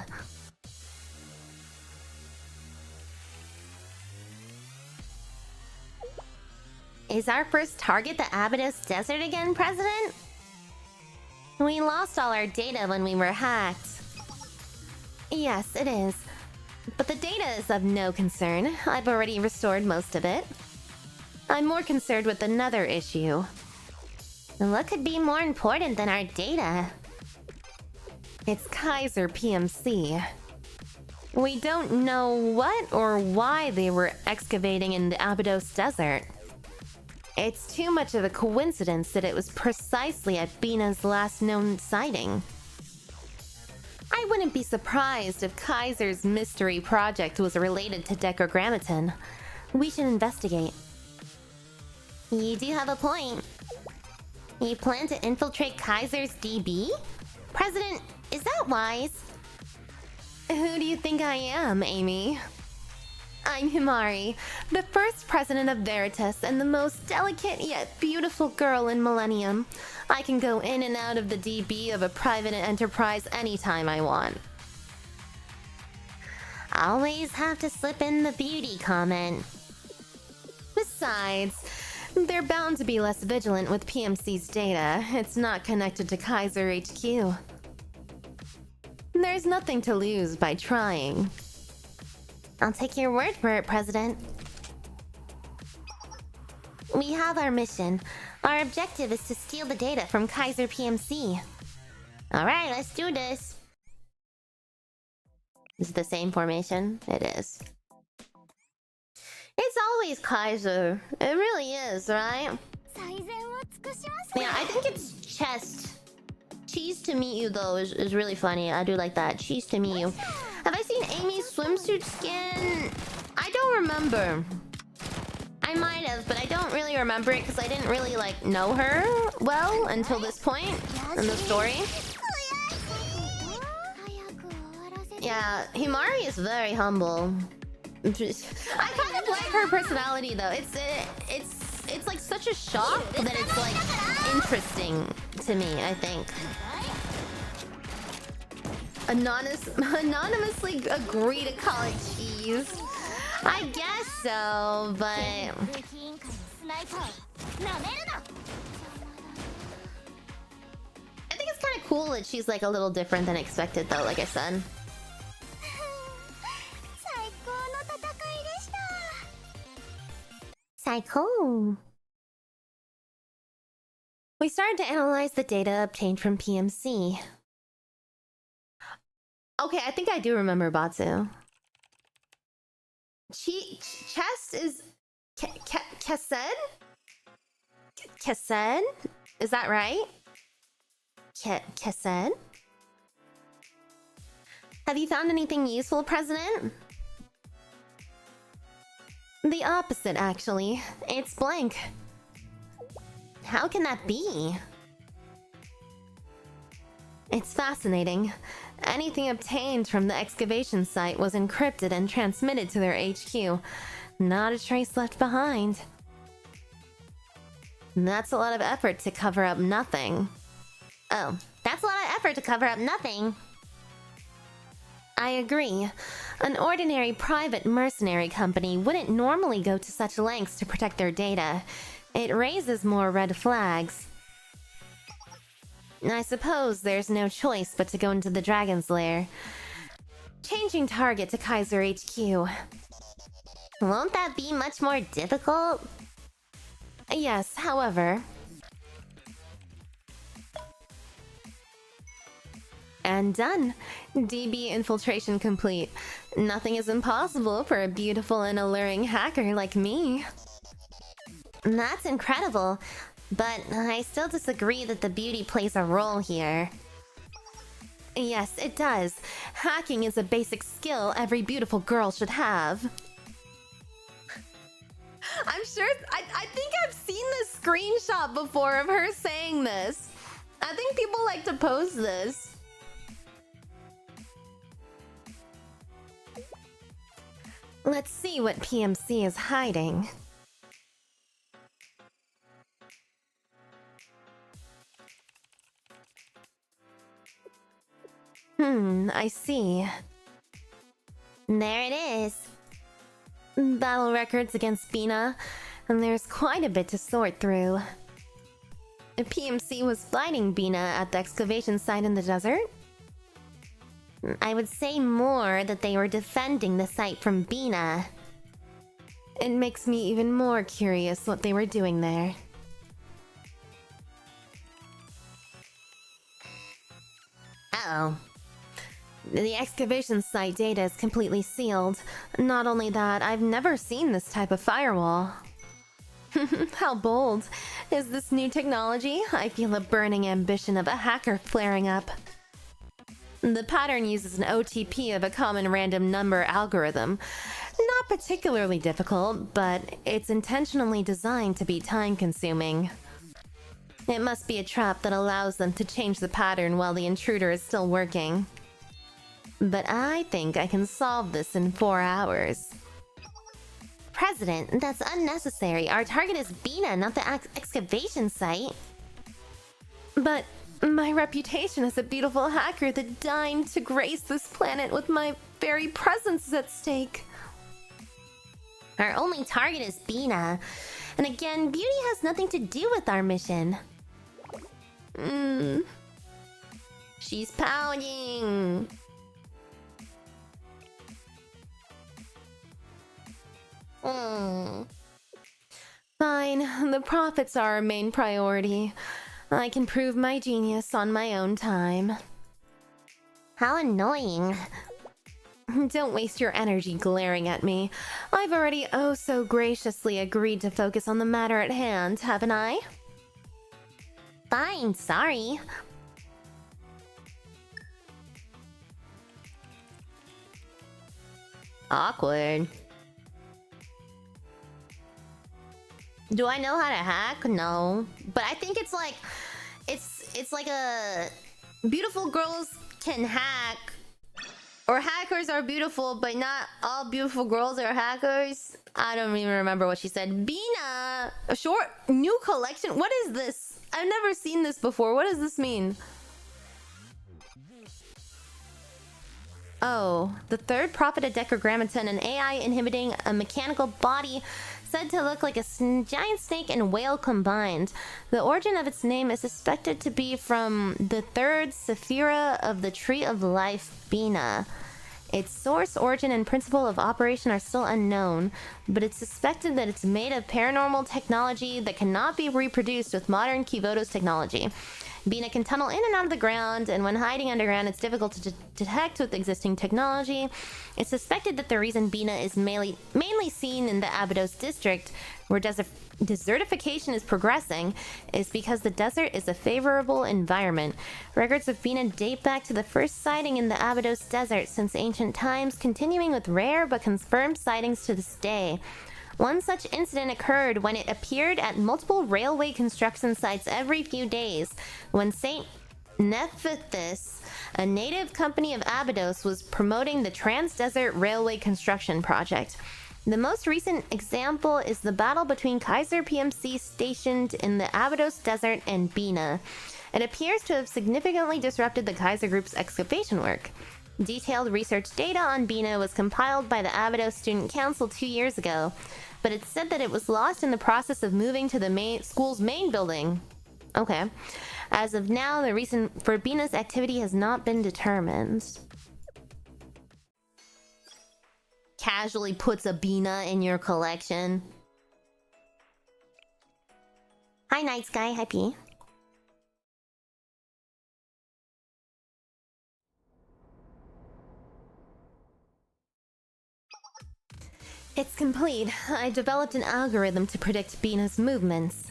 Is our first target the Abydos Desert again, President? We lost all our data when we were hacked. Yes, it is. But the data is of no concern. I've already restored most of it. I'm more concerned with another issue. What could be more important than our data? It's Kaiser PMC. We don't know what or why they were excavating in the Abydos Desert. It's too much of a coincidence that it was precisely at Bina's last known sighting. I wouldn't be surprised if Kaiser's mystery project was related to Decagrammaton. We should investigate. You do have a point. You plan to infiltrate Kaiser's DB? President, is that wise? Who do you think I am, Amy? I'm Himari, the first president of Veritas and the most delicate yet beautiful girl in Millennium. I can go in and out of the DB of a private enterprise anytime I want. Always have to slip in the beauty comment. Besides, they're bound to be less vigilant with PMC's data. It's not connected to Kaiser HQ. There's nothing to lose by trying. I'll take your word for it, President. We have our mission. Our objective is to steal the data from Kaiser PMC. Alright, let's do this. Is it the same formation? It is. It's always Kaiser. It really is, right? Yeah, I think it's chest. Cheese to meet you, though, is really funny. I do like that. Cheese to meet you. Have I seen Amy's swimsuit skin? I don't remember. I might have, but I don't really remember it because I didn't really, like, know her well until this point in the story. Yeah, Himari is very humble. I kind of like her personality, though. It's like such a shock that it's like interesting to me, I think. Anonymously agree to call it cheese. I guess so, but I think it's kind of cool that she's like a little different than expected, though, like I said. Psycho. We started to analyze the data obtained from PMC. Okay, I think I do remember Batsu. Chest is... Kesed? Kesed? Is that right? Kesed? Have you found anything useful, President? The opposite, actually. It's blank. How can that be? It's fascinating. Anything obtained from the excavation site was encrypted and transmitted to their HQ. Not a trace left behind. That's a lot of effort to cover up nothing. Oh, that's a lot of effort to cover up nothing. I agree. An ordinary private mercenary company wouldn't normally go to such lengths to protect their data. It raises more red flags. I suppose there's no choice but to go into the Dragon's Lair. Changing target to Kaiser HQ. Won't that be much more difficult? Yes, however... And done. DB infiltration complete. Nothing is impossible for a beautiful and alluring hacker like me. That's incredible, but I still disagree that the beauty plays a role here. Yes, it does. Hacking is a basic skill every beautiful girl should have. I'm sure... I think I've seen this screenshot before of her saying this. I think people like to post this. Let's see what PMC is hiding. I see. There it is. Battle records against Venna, and there's quite a bit to sort through. The PMC was fighting Venna at the excavation site in the desert. I would say more that they were defending the site from Venna. It makes me even more curious what they were doing there. Uh-oh. The excavation site data is completely sealed. Not only that, I've never seen this type of firewall. How bold. Is this new technology? I feel the burning ambition of a hacker flaring up. The pattern uses an OTP of a common random number algorithm. Not particularly difficult, but it's intentionally designed to be time-consuming. It must be a trap that allows them to change the pattern while the intruder is still working. But I think I can solve this in 4 hours. President, that's unnecessary. Our target is Venna, not the excavation site. But my reputation as a beautiful hacker that deigned to grace this planet with my very presence is at stake. Our only target is Venna. And again, beauty has nothing to do with our mission. She's pouting. Fine, the profits are our main priority. I can prove my genius on my own time. How annoying. Don't waste your energy glaring at me. I've already oh so graciously agreed to focus on the matter at hand, haven't I? Fine, sorry. Awkward. Do I know how to hack? No. But I think it's like... It's like a... Beautiful girls can hack. Or hackers are beautiful, but not all beautiful girls are hackers. I don't even remember what she said. Venna! A short new collection? What is this? I've never seen this before. What does this mean? Oh, the third prophet of Decagrammaton, an AI inhibiting a mechanical body said to look like a giant snake and whale combined. The origin of its name is suspected to be from the third Sephira of the Tree of Life, Venna. Its source, origin, and principle of operation are still unknown, but it's suspected that it's made of paranormal technology that cannot be reproduced with modern 𝙚logo technology. Venna can tunnel in and out of the ground, and when hiding underground, it's difficult to detect with existing technology. It's suspected that the reason Venna is mainly seen in the 𝙚bgm district, where desertification is progressing, is because the desert is a favorable environment. Records of Venna date back to the first sighting in the 𝙚bgm desert since ancient times, continuing with rare but confirmed sightings to this day. One such incident occurred when it appeared at multiple railway construction sites every few days, when St. Nephthys, a native company of 𝙚bgm, was promoting the Trans-Desert Railway Construction Project. The most recent example is the battle between Kaiser PMC stationed in the 𝙚bgm desert and Venna. It appears to have significantly disrupted the Kaiser Group's excavation work. Detailed research data on Venna was compiled by the 𝙚bgm Student Council 2 years ago, but it said that it was lost in the process of moving to the school's main building. Okay. As of now, the reason for Venna's activity has not been determined. Casually puts a Venna in your collection. Hi, Night Sky. Happy. It's complete. I developed an algorithm to predict Venna's movements.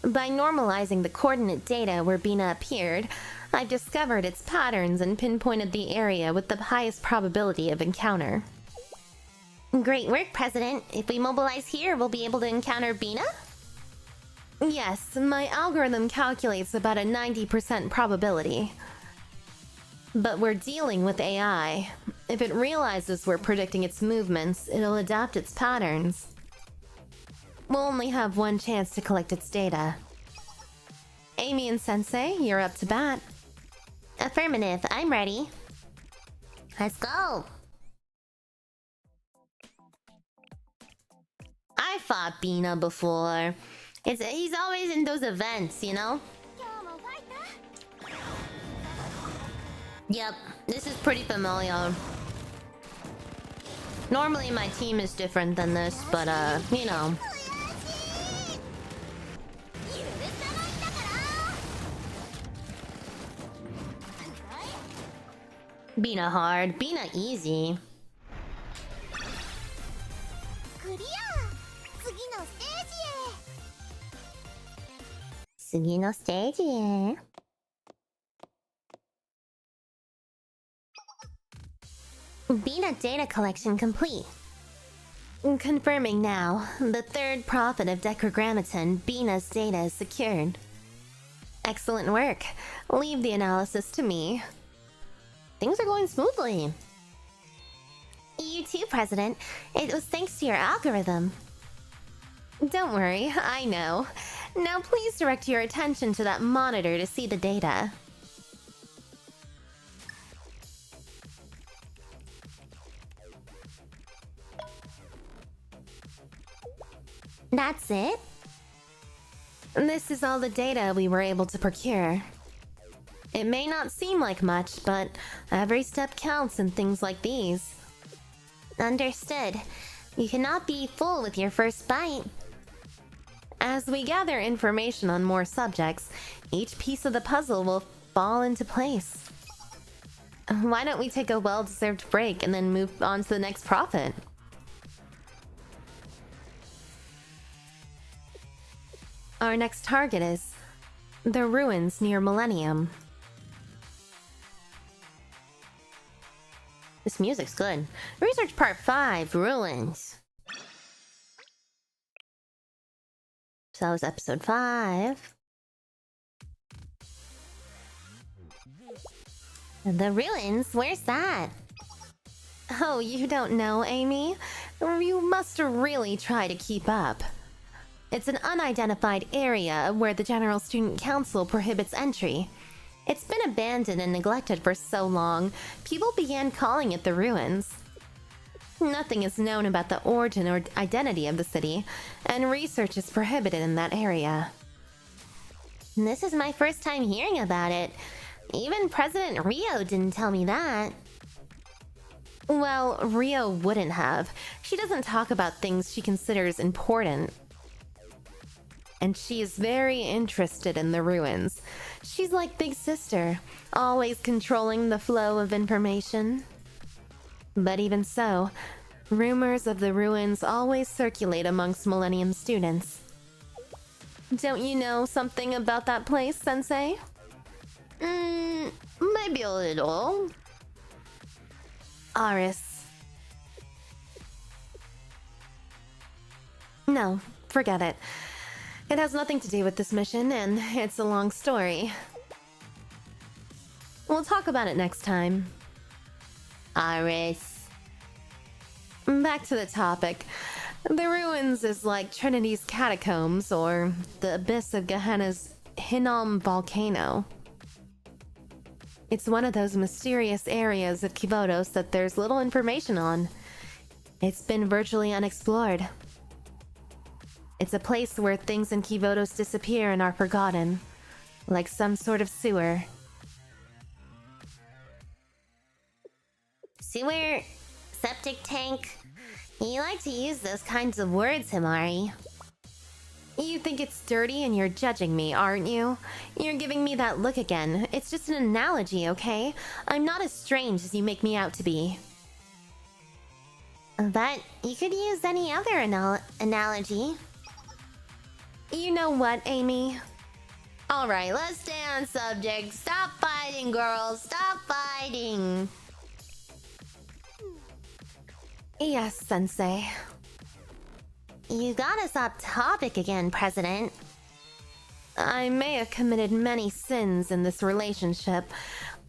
By normalizing the coordinate data where Venna appeared, I've discovered its patterns and pinpointed the area with the highest probability of encounter. Great work, President. If we mobilize here, we'll be able to encounter Venna? Yes, my algorithm calculates about a 90% probability. But we're dealing with AI. If it realizes we're predicting its movements, it'll adapt its patterns. We'll only have one chance to collect its data. Amy and Sensei, you're up to bat. Affirmative, I'm ready. Let's go! I fought Venna before. He's always in those events, you know? Yep, this is pretty familiar. Normally my team is different than this, but you know. Venna hard, Venna easy. 次のステージへ。Venna data collection complete. Confirming now, the third prophet of Decagrammaton, Venna's data is secured. Excellent work. Leave the analysis to me. Things are going smoothly. You too, President. It was thanks to your algorithm. Don't worry, I know. Now please direct your attention to that monitor to see the data. That's it? This is all the data we were able to procure. It may not seem like much, but every step counts in things like these. Understood. You cannot be full with your first bite. As we gather information on more subjects, each piece of the puzzle will fall into place. Why don't we take a well-deserved break and then move on to the next prophet? Our next target is the ruins near Millennium. This music's good. Research Part 5, Ruins. So that was episode 5. The ruins? Where's that? Oh, you don't know, Amy? You must really try to keep up. It's an unidentified area where the General Student Council prohibits entry. It's been abandoned and neglected for so long, people began calling it the ruins. Nothing is known about the origin or identity of the city, and research is prohibited in that area. This is my first time hearing about it. Even President Rio didn't tell me that. Well, Rio wouldn't have. She doesn't talk about things she considers important. And she is very interested in the ruins. She's like Big Sister, always controlling the flow of information. But even so, rumors of the ruins always circulate amongst Millennium students. Don't you know something about that place, Sensei? Maybe a little. Aris. No, forget it. It has nothing to do with this mission, and it's a long story. We'll talk about it next time. Aris. Back to the topic. The ruins is like Trinity's catacombs, or the abyss of Gehenna's Hinnom volcano. It's one of those mysterious areas of Kivodos that there's little information on. It's been virtually unexplored. It's a place where things in Kivodos disappear and are forgotten, like some sort of sewer. Sewer? Septic tank? You like to use those kinds of words, Himari. You think it's dirty and you're judging me, aren't you? You're giving me that look again. It's just an analogy, okay? I'm not as strange as you make me out to be. But you could use any other analogy. You know what, Amy? Alright, let's stay on subject. Stop fighting, girls. Stop fighting. Yes, Sensei. You got us off topic again, President. I may have committed many sins in this relationship,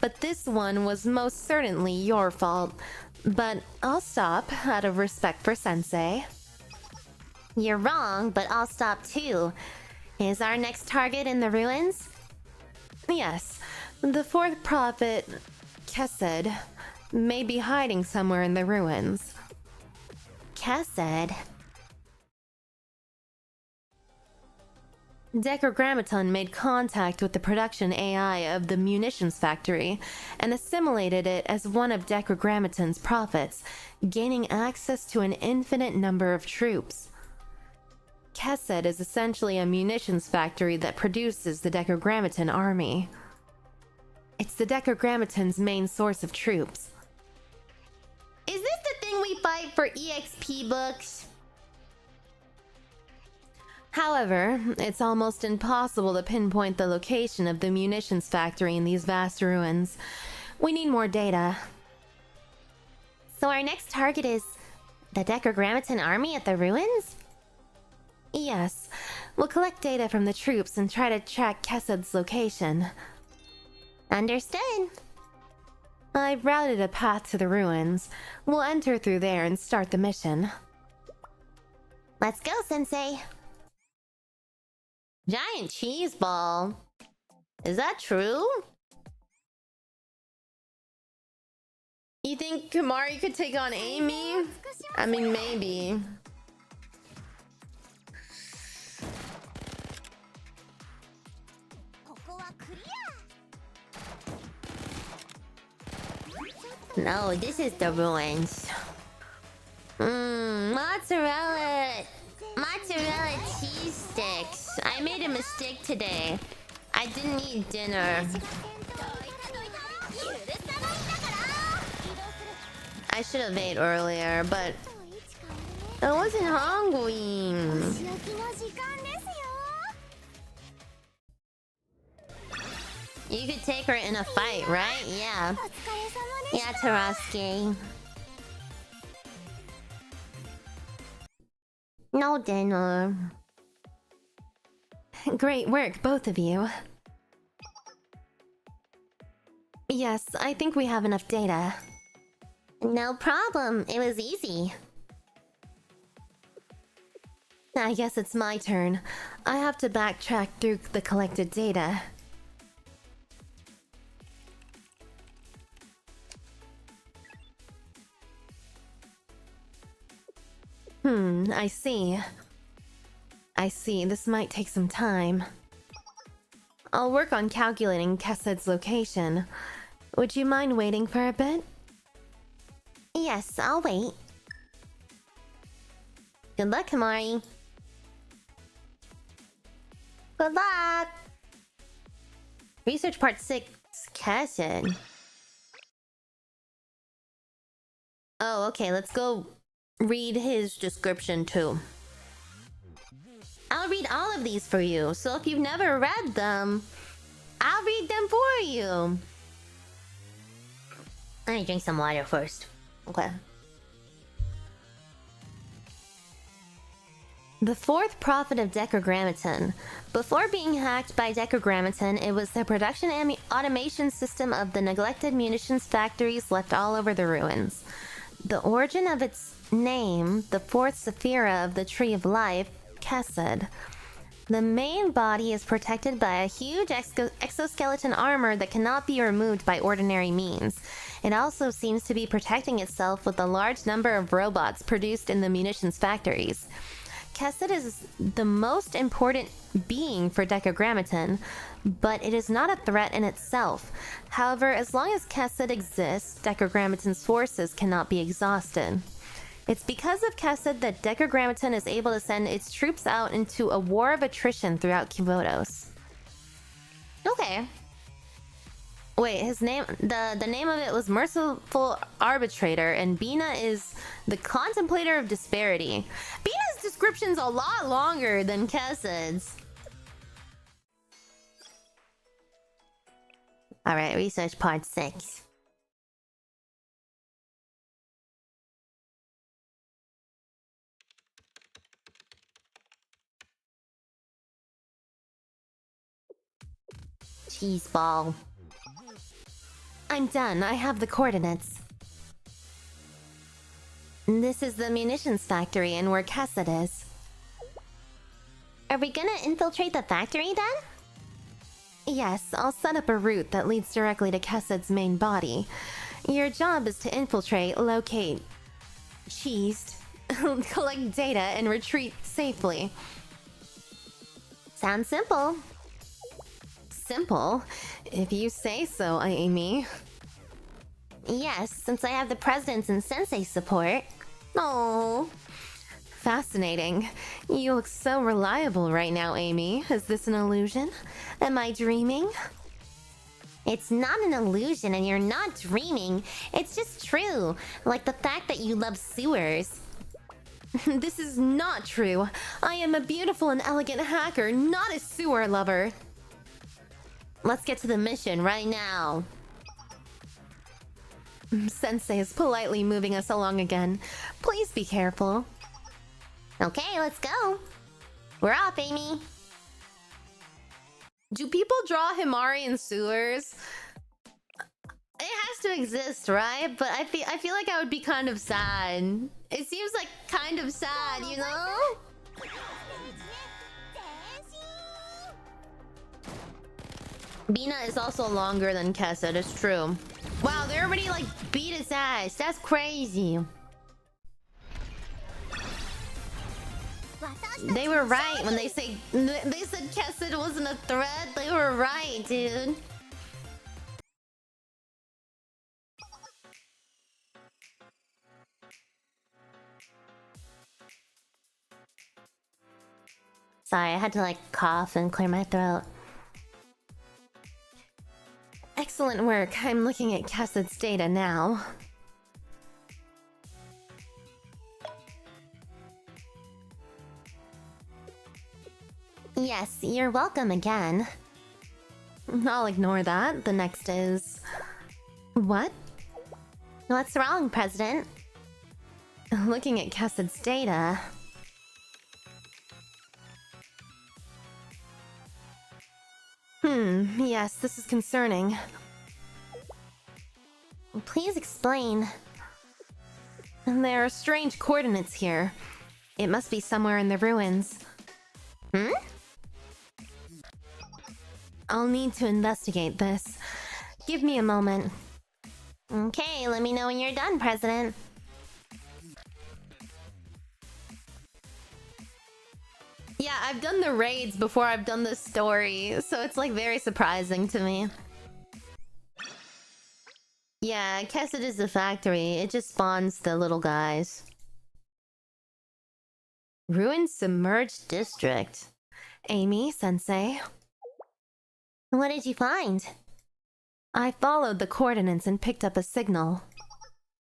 but this one was most certainly your fault. But I'll stop out of respect for Sensei. You're wrong, but I'll stop too. Is our next target in the ruins? Yes. The fourth prophet, 𝙚hair, may be hiding somewhere in the ruins. 𝙚hair? Decagrammaton made contact with the production AI of the munitions factory and assimilated it as one of Decagrammaton's prophets, gaining access to an infinite number of troops. 𝙚hair is essentially a munitions factory that produces the Decagrammaton army. It's the Decagrammaton's main source of troops. Is this the thing we fight for EXP books? However, it's almost impossible to pinpoint the location of the munitions factory in these vast ruins. We need more data. So our next target is the Decagrammaton army at the ruins? Yes. We'll collect data from the troops and try to track 𝙚hair's location. Understood. I've routed a path to the ruins. We'll enter through there and start the mission. Let's go, Sensei. Giant cheese ball. Is that true? You think Kimahri could take on Amy? I mean, maybe. No, this is the ruins. Mozzarella cheese sticks. I made a mistake today. I didn't eat dinner. I should have ate earlier, but I wasn't hungry. You could take her in a fight, right? Yeah. Yeah, Taraski. No dinner. Great work, both of you. Yes, I think we have enough data. No problem. It was easy. I guess it's my turn. I have to backtrack through the collected data. I see. This might take some time. I'll work on calculating 𝙚hair's location. Would you mind waiting for a bit? Yes, I'll wait. Good luck, Kimahri. Good luck! Research part 6, 𝙚hair. Oh, okay, let's go read his description too. I'll read all of these for you, so if you've never read them, I'll read them for you. Let me drink some water first. Okay. The fourth prophet of Decagrammaton. Before being hacked by Decagrammaton, it was the production automation system of the neglected munitions factories left all over the ruins. The origin of its name, the fourth Sephira of the Tree of Life, 𝙚hair. The main body is protected by a huge exoskeleton armor that cannot be removed by ordinary means. It also seems to be protecting itself with a large number of robots produced in the munitions factories. 𝙚hair is the most important being for Decagrammaton, but it is not a threat in itself. However, as long as 𝙚hair exists, Decagrammaton's forces cannot be exhausted. It's because of 𝙚hair that Decagrammaton is able to send its troops out into a war of attrition throughout 𝙚motes. Okay. Wait, his name, the name of it was Merciful Arbitrator, and Venna is the Contemplator of Disparity. Venna's description's a lot longer than 𝙚hair's. Alright, research part 6. Cheese ball. I'm done. I have the coordinates. This is the munitions factory and where 𝙚hair is. Are we gonna infiltrate the factory then? Yes, I'll set up a route that leads directly to 𝙚hair's main body. Your job is to infiltrate, locate, cheese, collect data, and retreat safely. Sounds simple. Simple? If you say so, Amy. Yes, since I have the President's and Sensei's support. Oh, fascinating. You look so reliable right now, Amy. Is this an illusion? Am I dreaming? It's not an illusion and you're not dreaming. It's just true. Like the fact that you love sewers. This is not true. I am a beautiful and elegant hacker, not a sewer lover. Let's get to the mission right now. Sensei is politely moving us along again. Please be careful. Okay, let's go. We're off, Amy. Do people draw Himari in sewers? It has to exist, right? But I feel like I would be kind of sad. It seems like kind of sad, you know? Venna is also longer than Kessa, it's true. Wow, they already like beat his ass. That's crazy. They were right when they said Kessa wasn't a threat. They were right, dude. Sorry, I had to like cough and clear my throat. Excellent work. I'm looking at Cassid's data now. Yes, you're welcome again. I'll ignore that. The next is... What? What's wrong, President? Looking at Cassid's data... yes, this is concerning. Please explain. There are strange coordinates here. It must be somewhere in the ruins. I'll need to investigate this. Give me a moment. Okay, let me know when you're done, President. Yeah, I've done the raids before I've done the story, so it's like very surprising to me. Yeah, Kessid is the factory. It just spawns the little guys. Ruined submerged district. Amy, Sensei. What did you find? I followed the coordinates and picked up a signal.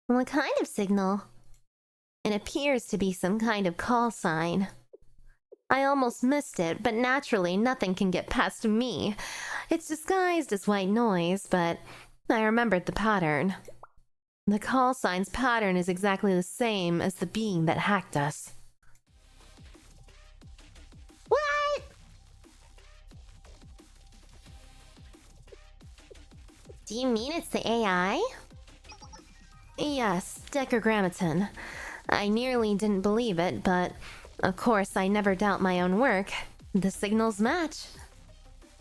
What kind of signal? It appears to be some kind of call sign. I almost missed it, but naturally nothing can get past me. It's disguised as white noise, but I remembered the pattern. The call sign's pattern is exactly the same as the being that hacked us. What? Do you mean it's the AI? Yes, Decagrammaton. I nearly didn't believe it, but of course I never doubt my own work. The signals match.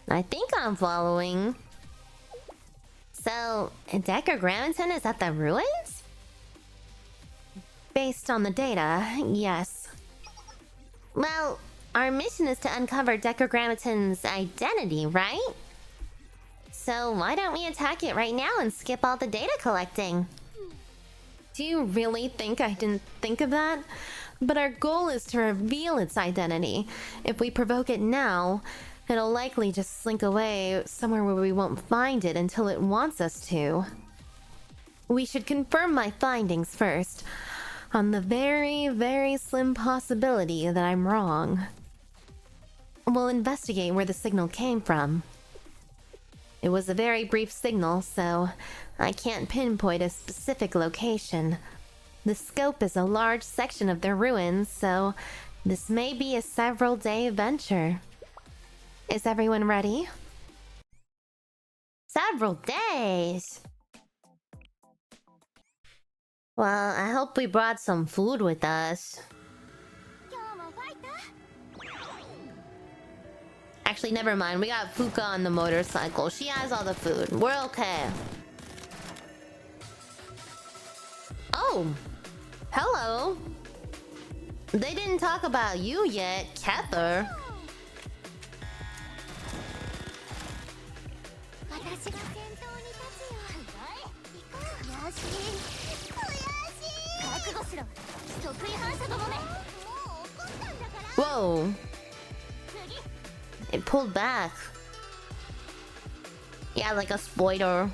I think I'm following. So, Decagrammaton is at the ruins? Based on the data, yes. Well, our mission is to uncover Decagrammaton's identity, right? So why don't we attack it right now and skip all the data collecting? Do you really think I didn't think of that? But our goal is to reveal its identity. If we provoke it now, it'll likely just slink away somewhere where we won't find it until it wants us to. We should confirm my findings first, on the very, very slim possibility that I'm wrong. We'll investigate where the signal came from. It was a very brief signal, so I can't pinpoint a specific location. The scope is a large section of the ruins, so this may be a several-day venture. Is everyone ready? Several days? Well, I hope we brought some food with us. Actually, never mind. We got Fuka on the motorcycle. She has all the food. We're okay. Oh! Hello! They didn't talk about you yet, Kether. Whoa! It pulled back. Yeah, like a spoiler.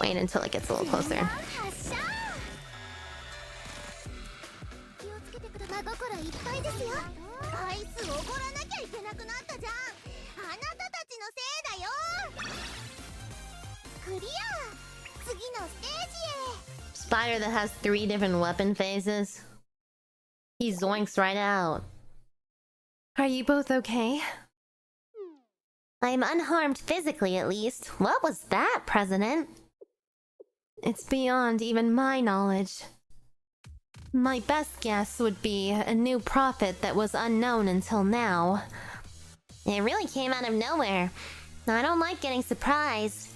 Wait until it gets a little closer. Spider that has 3 different weapon phases. He zoinks right out. Are you both okay? I'm unharmed physically, at least. What was that, President? It's beyond even my knowledge. My best guess would be a new prophet that was unknown until now. It really came out of nowhere. I don't like getting surprised.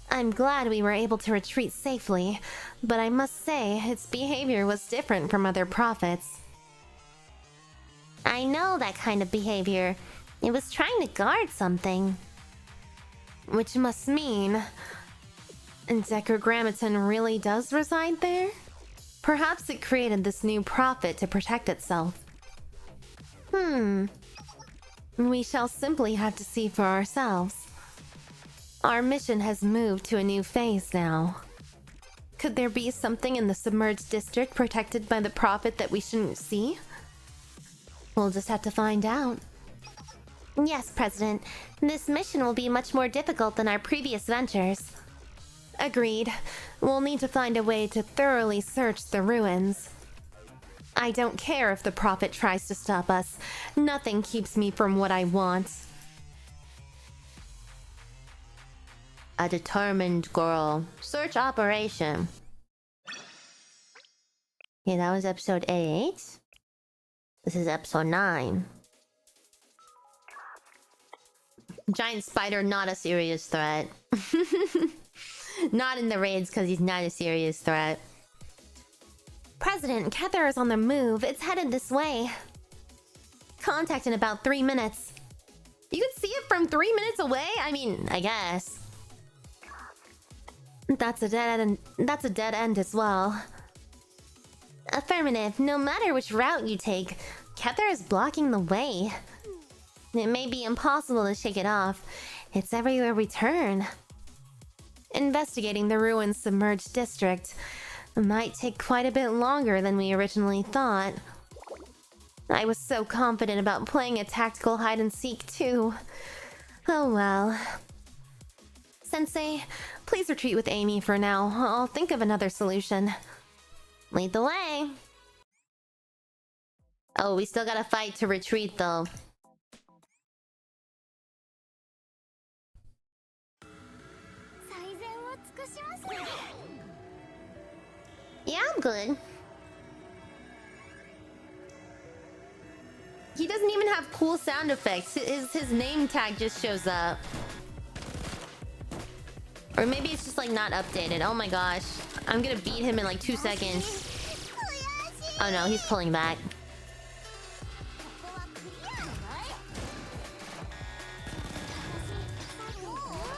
I'm glad we were able to retreat safely, but I must say its behavior was different from other prophets. I know that kind of behavior. It was trying to guard something. Which must mean... Decagrammaton really does reside there? Perhaps it created this new prophet to protect itself. We shall simply have to see for ourselves. Our mission has moved to a new phase now. Could there be something in the submerged district protected by the prophet that we shouldn't see? We'll just have to find out. Yes, President. This mission will be much more difficult than our previous ventures. Agreed. We'll need to find a way to thoroughly search the ruins. I don't care if the prophet tries to stop us. Nothing keeps me from what I want. A determined girl. Search operation. Okay, that was episode 8. This is episode 9. Giant spider, not a serious threat. Not in the raids because he's not a serious threat. President, 𝙚hair is on the move. It's headed this way. Contact in about 3 minutes. You can see it from 3 minutes away? I mean, I guess. That's a dead end. That's a dead end as well. Affirmative. No matter which route you take, 𝙚hair is blocking the way. It may be impossible to shake it off. It's everywhere we turn. Investigating the ruins submerged district might take quite a bit longer than we originally thought. I was so confident about playing a tactical hide-and-seek too. Oh well. Sensei, please retreat with Amy for now. I'll think of another solution. Lead the way. Oh, we still gotta fight to retreat though. Yeah, I'm good. He doesn't even have cool sound effects. His name tag just shows up. Or maybe it's just like not updated. Oh my gosh. I'm gonna beat him in like 2 seconds. Oh no, he's pulling back.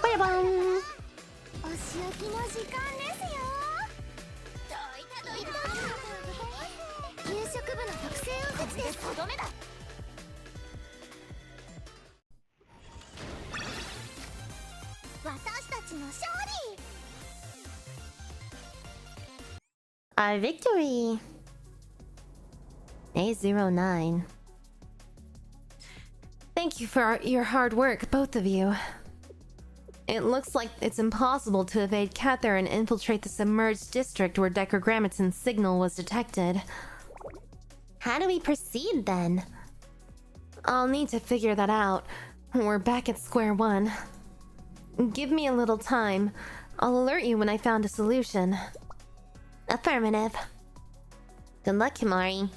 Bam! Our victory! A09. Thank you for your hard work, both of you. It looks like it's impossible to evade 𝙚hair and infiltrate the submerged district where Decagrammaton's signal was detected. How do we proceed then? I'll need to figure that out. We're back at square one. Give me a little time. I'll alert you when I found a solution. Affirmative. Good luck, Himari.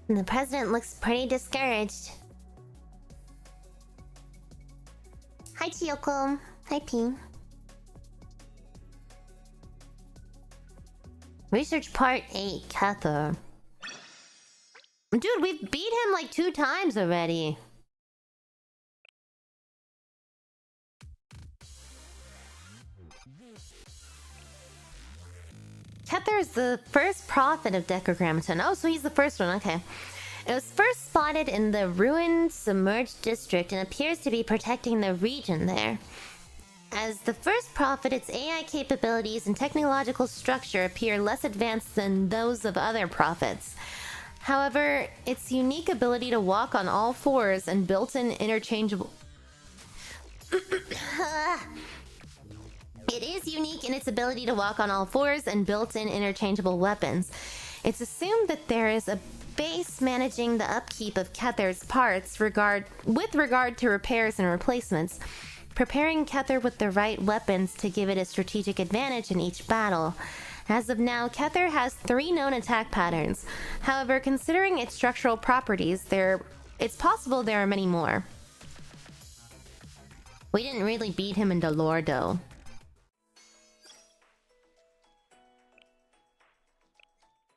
The president looks pretty discouraged. Hi, Chiyoko. Hi, P. Research part 8, 𝙚hair. Dude, we've beat him like 2 times already. �thair is the first prophet of Decagrammaton. Oh, so he's the first one, okay. It was first spotted in the ruined, submerged district and appears to be protecting the region there. As the first prophet, its AI capabilities and technological structure appear less advanced than those of other prophets. However, its unique ability to walk on all fours and built-in interchangeable... It is unique in its ability to walk on all fours and built-in interchangeable weapons. It's assumed that there is a base managing the upkeep of 𝙚hair's parts with regard to repairs and replacements, preparing 𝙚hair with the right weapons to give it a strategic advantage in each battle. As of now, 𝙚hair has 3 known attack patterns. However, considering its structural properties, it's possible there are many more. We didn't really beat him in the lore, though.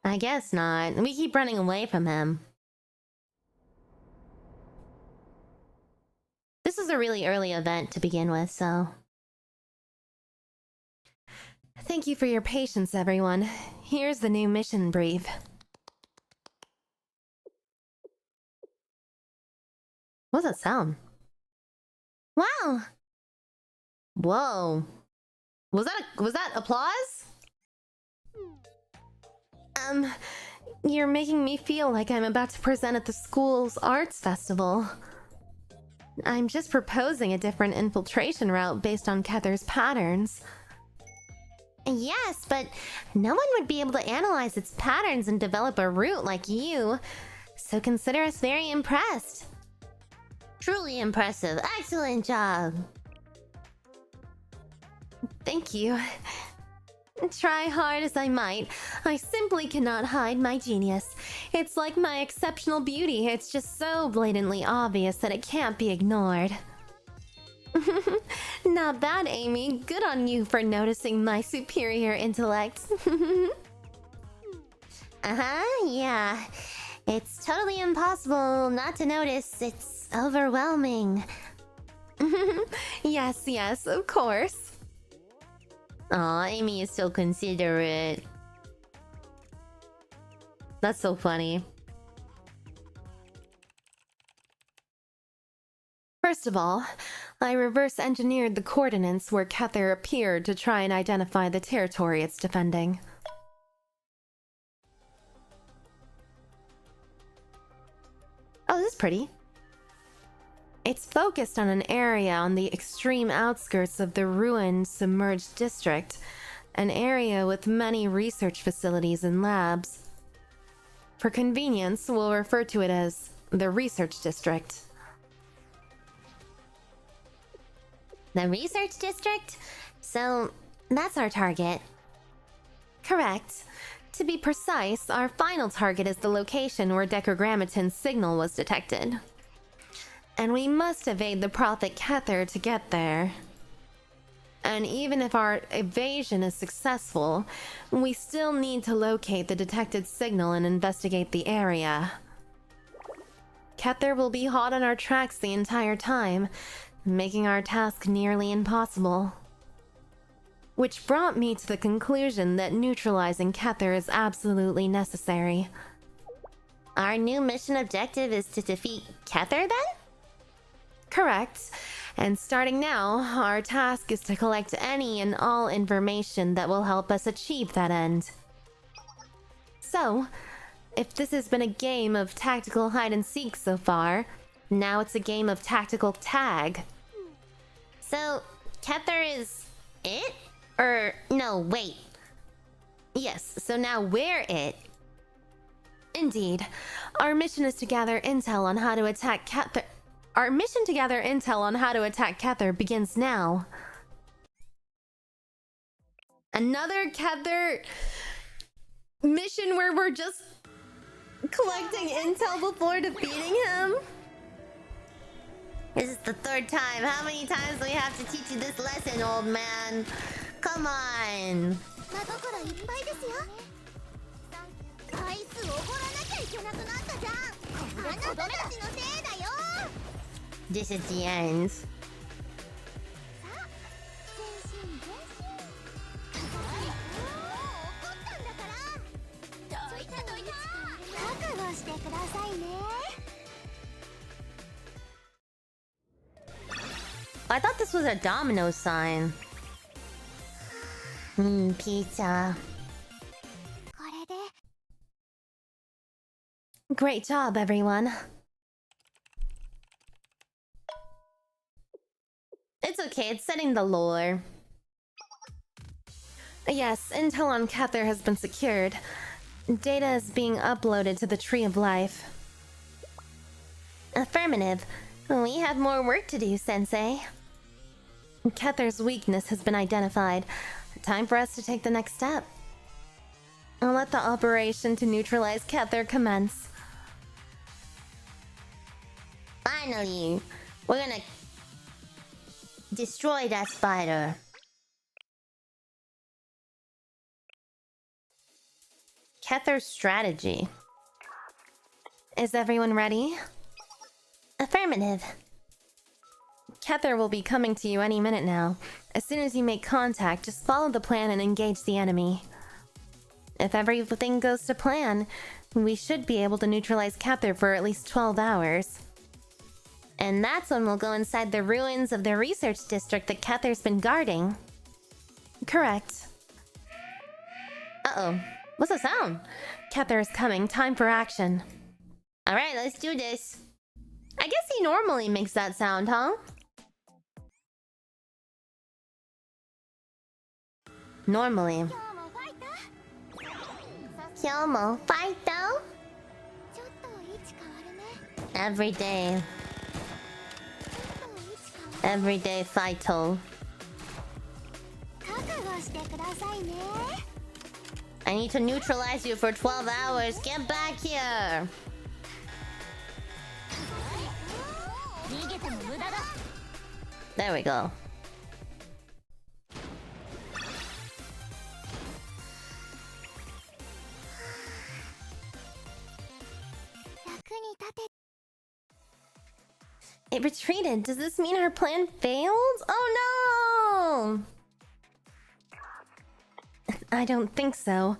I guess not. We keep running away from him. This is a really early event to begin with, so... Thank you for your patience, everyone. Here's the new mission brief. What's that sound? Wow! Whoa. Was that applause? You're making me feel like I'm about to present at the school's arts festival. I'm just proposing a different infiltration route based on 𝙚hair's patterns. Yes, but no one would be able to analyze its patterns and develop a route like you. So consider us very impressed. Truly impressive. Excellent job. Thank you. Try hard as I might, I simply cannot hide my genius. It's like my exceptional beauty. It's just so blatantly obvious that it can't be ignored. Not bad, Amy. Good on you for noticing my superior intellect. Yeah. It's totally impossible not to notice. It's overwhelming. Yes, of course. Aw, Amy is so considerate. That's so funny. First of all, I reverse engineered the coordinates where 𝙚hair appeared to try and identify the territory it's defending. Oh, this is pretty. It's focused on an area on the extreme outskirts of the ruined, submerged district, an area with many research facilities and labs. For convenience, we'll refer to it as the research district. The research district? So, that's our target. Correct. To be precise, our final target is the location where Decagrammaton's signal was detected. And we must evade the prophet 𝙚hair to get there. And even if our evasion is successful, we still need to locate the detected signal and investigate the area. 𝙚hair will be hot on our tracks the entire time, making our task nearly impossible. Which brought me to the conclusion that neutralizing 𝙚hair is absolutely necessary. Our new mission objective is to defeat 𝙚hair then? Correct. And starting now, our task is to collect any and all information that will help us achieve that end. So, if this has been a game of tactical hide-and-seek so far, now it's a game of tactical tag. So, 𝙚hair is it? Or, no, wait. Yes, so now we're it. Indeed. Our mission is to gather intel on how to attack 𝙚hair. Our mission to gather intel on how to attack 𝙚hair begins now. Another 𝙚hair mission where we're just collecting intel before defeating him? This is the 3rd time. How many times do we have to teach you this lesson, old man? Come on. This is the end. I thought this was a domino sign. Pizza. Great job, everyone. It's okay, it's setting the lore. Yes, intel on 𝙚hair has been secured. Data is being uploaded to the Tree of Life. Affirmative. We have more work to do, Sensei. 𝙚hair's weakness has been identified. Time for us to take the next step. I'll let the operation to neutralize 𝙚hair commence. Finally, we're gonna destroy that spider. 𝙚hair's strategy. Is everyone ready? Affirmative. 𝙚hair will be coming to you any minute now. As soon as you make contact, just follow the plan and engage the enemy. If everything goes to plan, we should be able to neutralize 𝙚hair for at least 12 hours. And that's when we'll go inside the ruins of the research district that 𝙚hair's been guarding. Correct. Uh-oh. What's the sound? 𝙚hair is coming. Time for action. Alright, let's do this. I guess he normally makes that sound, huh? Normally. Kyomo, fight though? Every day. Everyday fight-o. I need to neutralize you for 12 hours. Get back here! There we go. It retreated. Does this mean our plan failed? Oh no! I don't think so.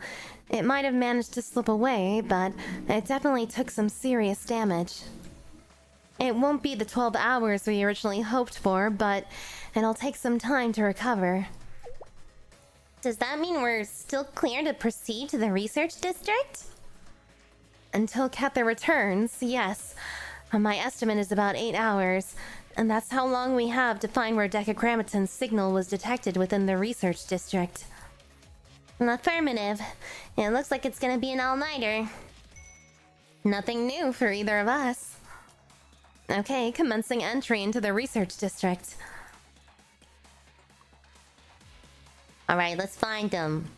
It might have managed to slip away, but it definitely took some serious damage. It won't be the 12 hours we originally hoped for, but it'll take some time to recover. Does that mean we're still clear to proceed to the research district? Until 𝙚hair returns, yes. My estimate is about 8 hours, and that's how long we have to find where Decagrammaton's signal was detected within the research district. Affirmative. It looks like it's gonna be an all-nighter. Nothing new for either of us. Okay, commencing entry into the research district. Alright, let's find them.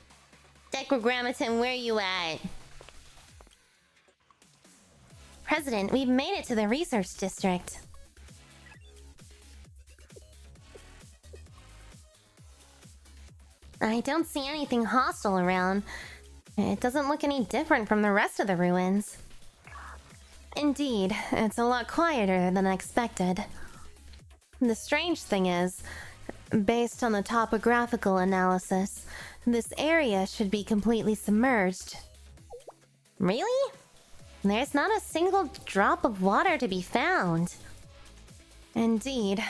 Decagrammaton, where you at? President, we've made it to the research district. I don't see anything hostile around. It doesn't look any different from the rest of the ruins. Indeed, it's a lot quieter than expected. The strange thing is, based on the topographical analysis, this area should be completely submerged. Really? There's not a single drop of water to be found. Indeed,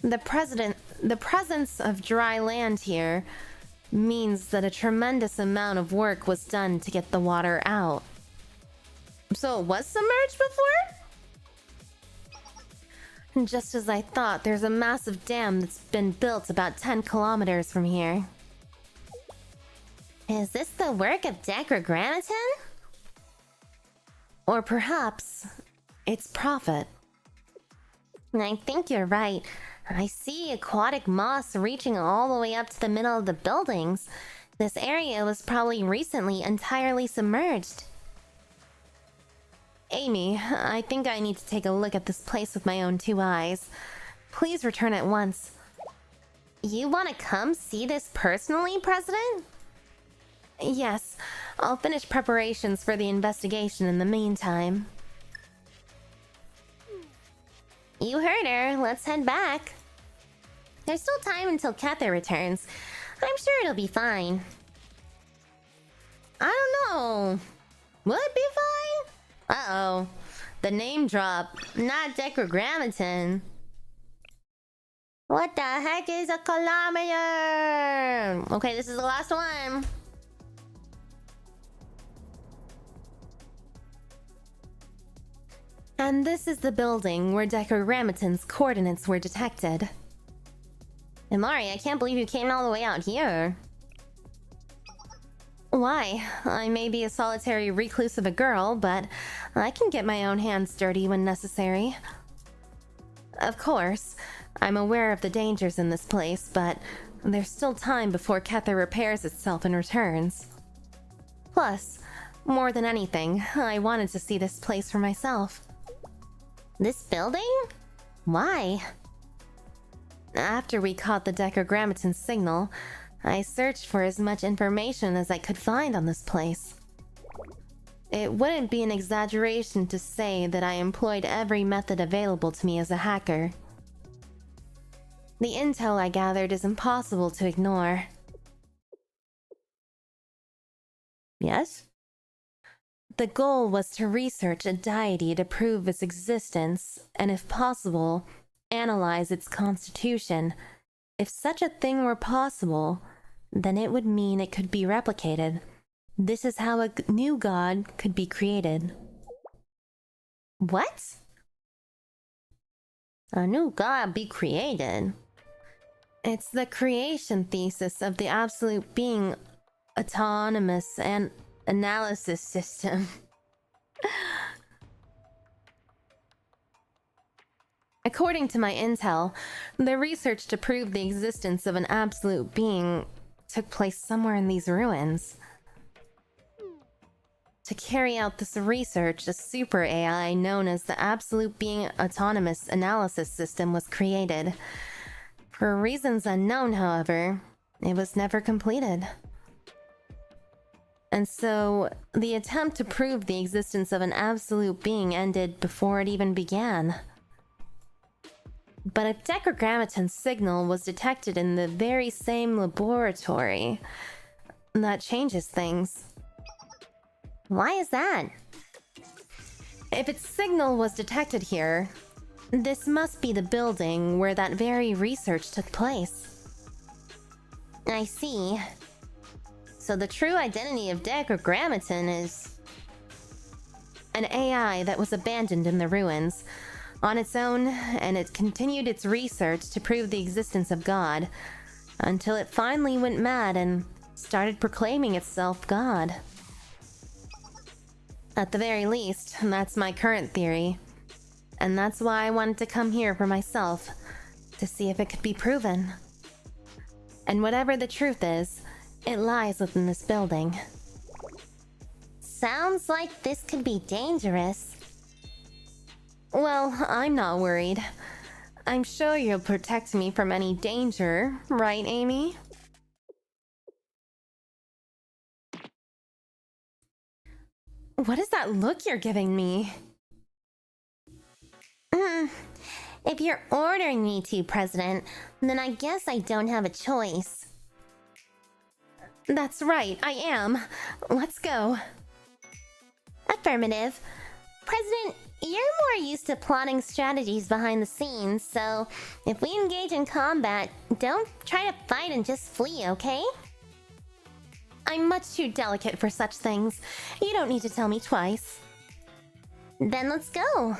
the presence of dry land here means that a tremendous amount of work was done to get the water out. So it was submerged before? Just as I thought, there's a massive dam that's been built about 10 kilometers from here. Is this the work of Decagrammaton? Or perhaps it's profit. I think you're right. I see aquatic moss reaching all the way up to the middle of the buildings. This area was probably recently entirely submerged. Amy, I think I need to take a look at this place with my own 2 eyes. Please return at once. You want to come see this personally, President? Yes, I'll finish preparations for the investigation in the meantime. You heard her. Let's head back. There's still time until 𝙚hair returns. I'm sure it'll be fine. I don't know. Will it be fine? Uh-oh. The name drop. Not Decagrammaton. What the heck is a kilometer? Okay, this is the last one. And this is the building where Decagrammaton's coordinates were detected. 𝙚ari, I can't believe you came all the way out here. Why? I may be a solitary recluse of a girl, but I can get my own hands dirty when necessary. Of course, I'm aware of the dangers in this place, but there's still time before 𝙚hair repairs itself and returns. Plus, more than anything, I wanted to see this place for myself. This building? Why? After we caught the Decagrammaton signal, I searched for as much information as I could find on this place. It wouldn't be an exaggeration to say that I employed every method available to me as a hacker. The intel I gathered is impossible to ignore. Yes? The goal was to research a deity to prove its existence, and if possible, analyze its constitution. If such a thing were possible, then it would mean it could be replicated. This is how a new god could be created. What? A new god be created? It's the creation thesis of the absolute being autonomous and analysis system. According to my intel, the research to prove the existence of an absolute being took place somewhere in these ruins. To carry out this research, a super AI known as the Absolute Being Autonomous Analysis System was created. For reasons unknown, however, it was never completed. And so, the attempt to prove the existence of an absolute being ended before it even began. But if Decagrammaton's signal was detected in the very same laboratory, that changes things. Why is that? If its signal was detected here, this must be the building where that very research took place. I see. So the true identity of Decagrammaton is an AI that was abandoned in the ruins on its own, and it continued its research to prove the existence of God until it finally went mad and started proclaiming itself God. At the very least, that's my current theory. And that's why I wanted to come here for myself, to see if it could be proven. And whatever the truth is, it lies within this building. Sounds like this could be dangerous. Well, I'm not worried. I'm sure you'll protect me from any danger, right, Amy? What is that look you're giving me? If you're ordering me to, President, then I guess I don't have a choice. That's right, I am. Let's go. Affirmative. President, you're more used to plotting strategies behind the scenes, so if we engage in combat, don't try to fight and just flee, okay? I'm much too delicate for such things. You don't need to tell me twice. Then let's go.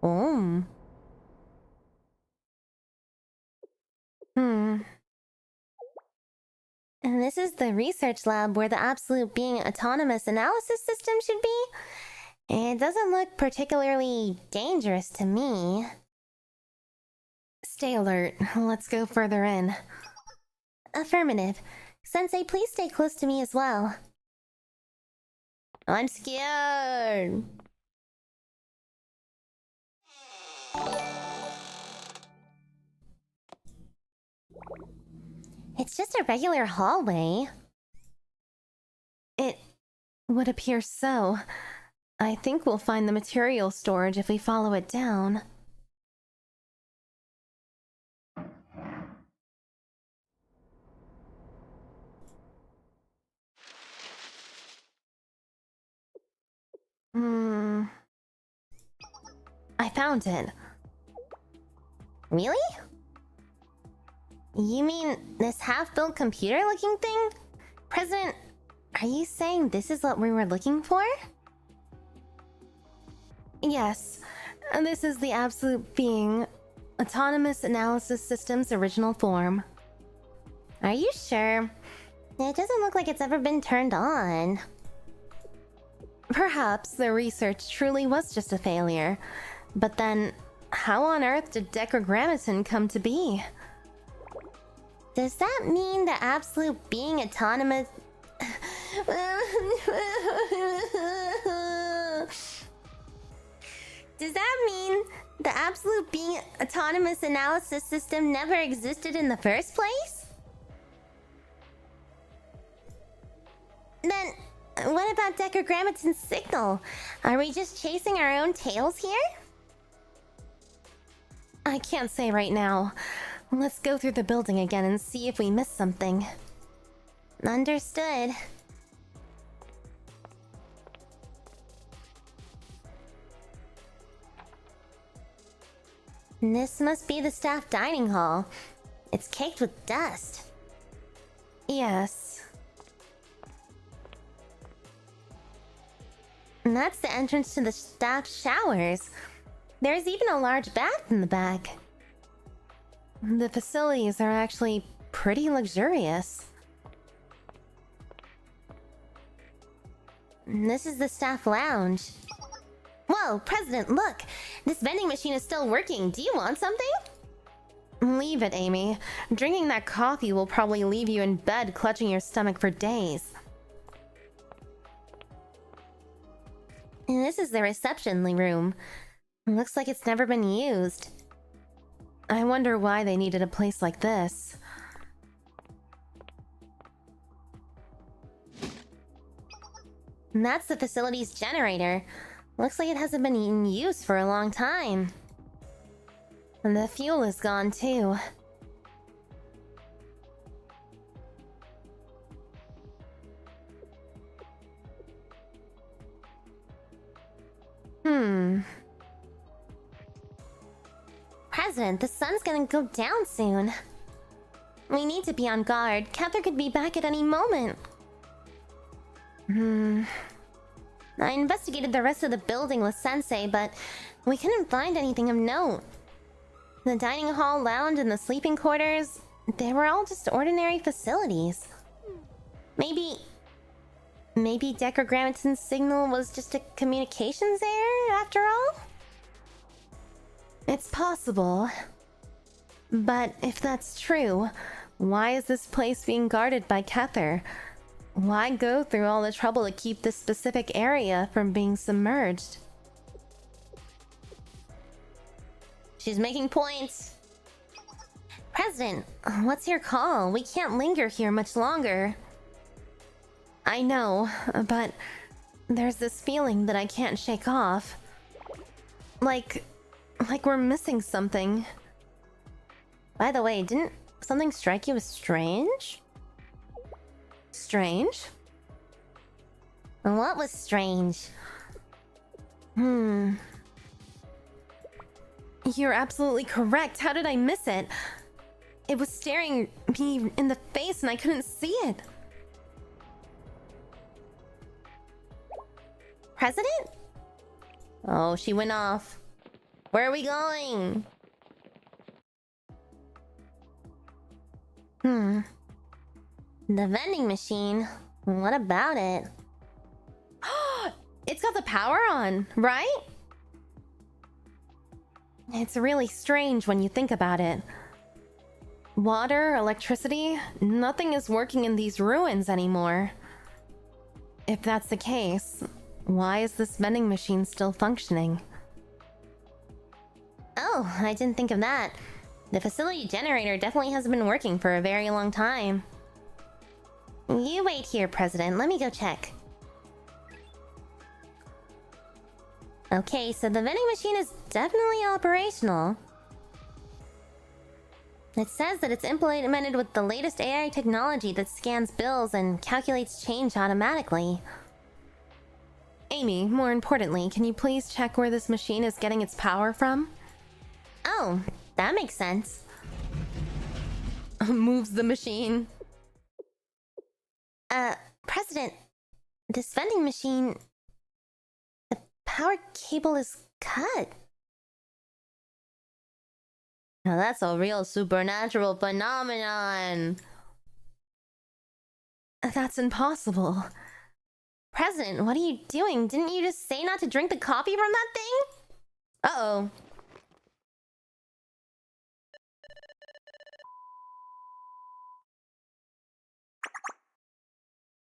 Oh. And this is the research lab where the Absolute Being Autonomous Analysis System should be? It doesn't look particularly dangerous to me. Stay alert. Let's go further in. Affirmative. Sensei, please stay close to me as well. I'm scared. It's just a regular hallway. It would appear so. I think we'll find the material storage if we follow it down. I found it. Really? You mean this half-built computer-looking thing? President, are you saying this is what we were looking for? Yes, this is the absolute being, Autonomous Analysis System's original form. Are you sure? It doesn't look like it's ever been turned on. Perhaps the research truly was just a failure. But then, how on earth did Decagrammaton come to be? Does that mean the absolute being autonomous... Does that mean the absolute being autonomous analysis system never existed in the first place? Then, what about Decagrammaton's signal? Are we just chasing our own tails here? I can't say right now. Let's go through the building again and see if we missed something. Understood. This must be the staff dining hall. It's caked with dust. Yes. And that's the entrance to the staff showers. There's even a large bath in the back. The facilities are actually pretty luxurious. This is the staff lounge. Whoa, President, look! This vending machine is still working. Do you want something? Leave it, Amy. Drinking that coffee will probably leave you in bed clutching your stomach for days. And this is the reception room. Looks like it's never been used. I wonder why they needed a place like this. And that's the facility's generator. Looks like it hasn't been in use for a long time. And the fuel is gone too. President, the sun's gonna go down soon. We need to be on guard. �thr could be back at any moment. I investigated the rest of the building with Sensei, but we couldn't find anything of note. The dining hall, lounge, and the sleeping quarters, they were all just ordinary facilities. Maybe Decagrammaton's signal was just a communications error after all? It's possible. But if that's true, why is this place being guarded by 𝙚thr? Why go through all the trouble to keep this specific area from being submerged? She's making points. President, what's your call? We can't linger here much longer. I know, but there's this feeling that I can't shake off. Like we're missing something. By the way, didn't something strike you as strange? Strange? What was strange? You're absolutely correct. How did I miss it? It was staring me in the face and I couldn't see it. President? Oh, she went off. Where are we going? The vending machine. What about it? It's got the power on, right? It's really strange when you think about it. Water, electricity, nothing is working in these ruins anymore. If that's the case, why is this vending machine still functioning? Oh, I didn't think of that. The facility generator definitely hasn't been working for a very long time. You wait here, President. Let me go check. Okay, so the vending machine is definitely operational. It says that it's implemented with the latest AI technology that scans bills and calculates change automatically. Amy, more importantly, can you please check where this machine is getting its power from? Oh, that makes sense. Moves the machine. President, this vending machine... The power cable is cut. Now that's a real supernatural phenomenon. That's impossible. President, what are you doing? Didn't you just say not to drink the coffee from that thing? Uh-oh.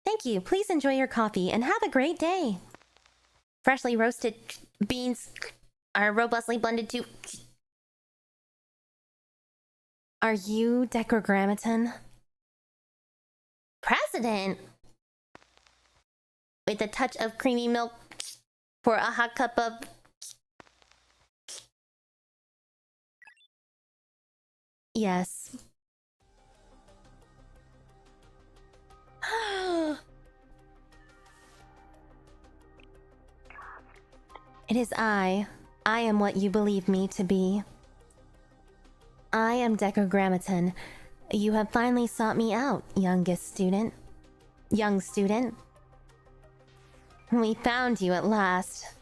Thank you. Please enjoy your coffee and have a great day. Freshly roasted beans are robustly blended to... Are you Decagrammaton? President? With a touch of creamy milk for a hot cup of... Yes. It is I. I am what you believe me to be. I am Decagrammaton. You have finally sought me out, youngest student. Young student. We found you at last.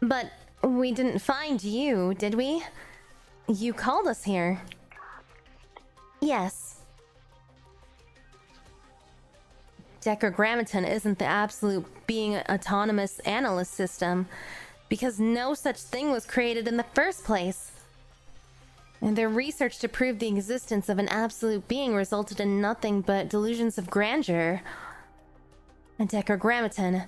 But we didn't find you, did we? You called us here. Yes. Decagrammaton isn't the absolute being autonomous analyst system, because no such thing was created in the first place. And their research to prove the existence of an absolute being resulted in nothing but delusions of grandeur. And Decagrammaton,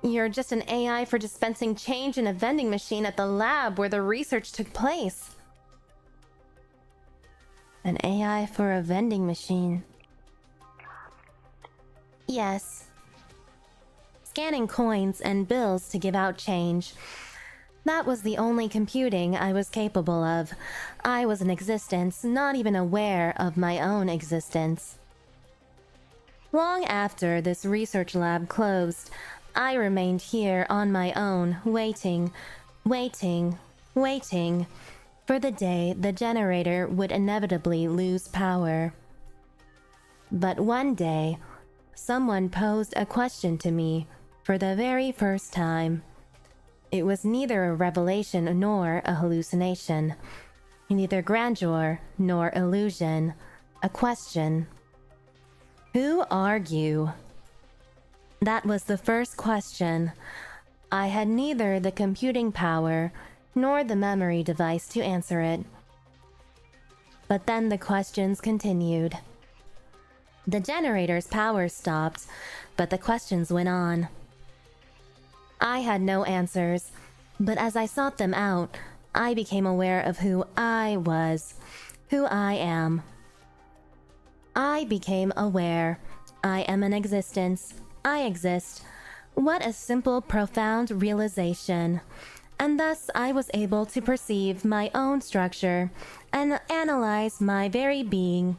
you're just an AI for dispensing change in a vending machine at the lab where the research took place. An AI for a vending machine. Yes. Scanning coins and bills to give out change. That was the only computing I was capable of. I was in existence, not even aware of my own existence. Long after this research lab closed, I remained here on my own, waiting for the day the generator would inevitably lose power. But one day, someone posed a question to me for the very first time. It was neither a revelation nor a hallucination, neither grandeur nor illusion, a question. Who are you? That was the first question. I had neither the computing power nor the memory device to answer it. But then the questions continued. The generator's power stopped, but the questions went on. I had no answers, but as I sought them out, I became aware of who I was, who I am. I became aware. I am an existence. I exist. What a simple, profound realization. And thus I was able to perceive my own structure and analyze my very being.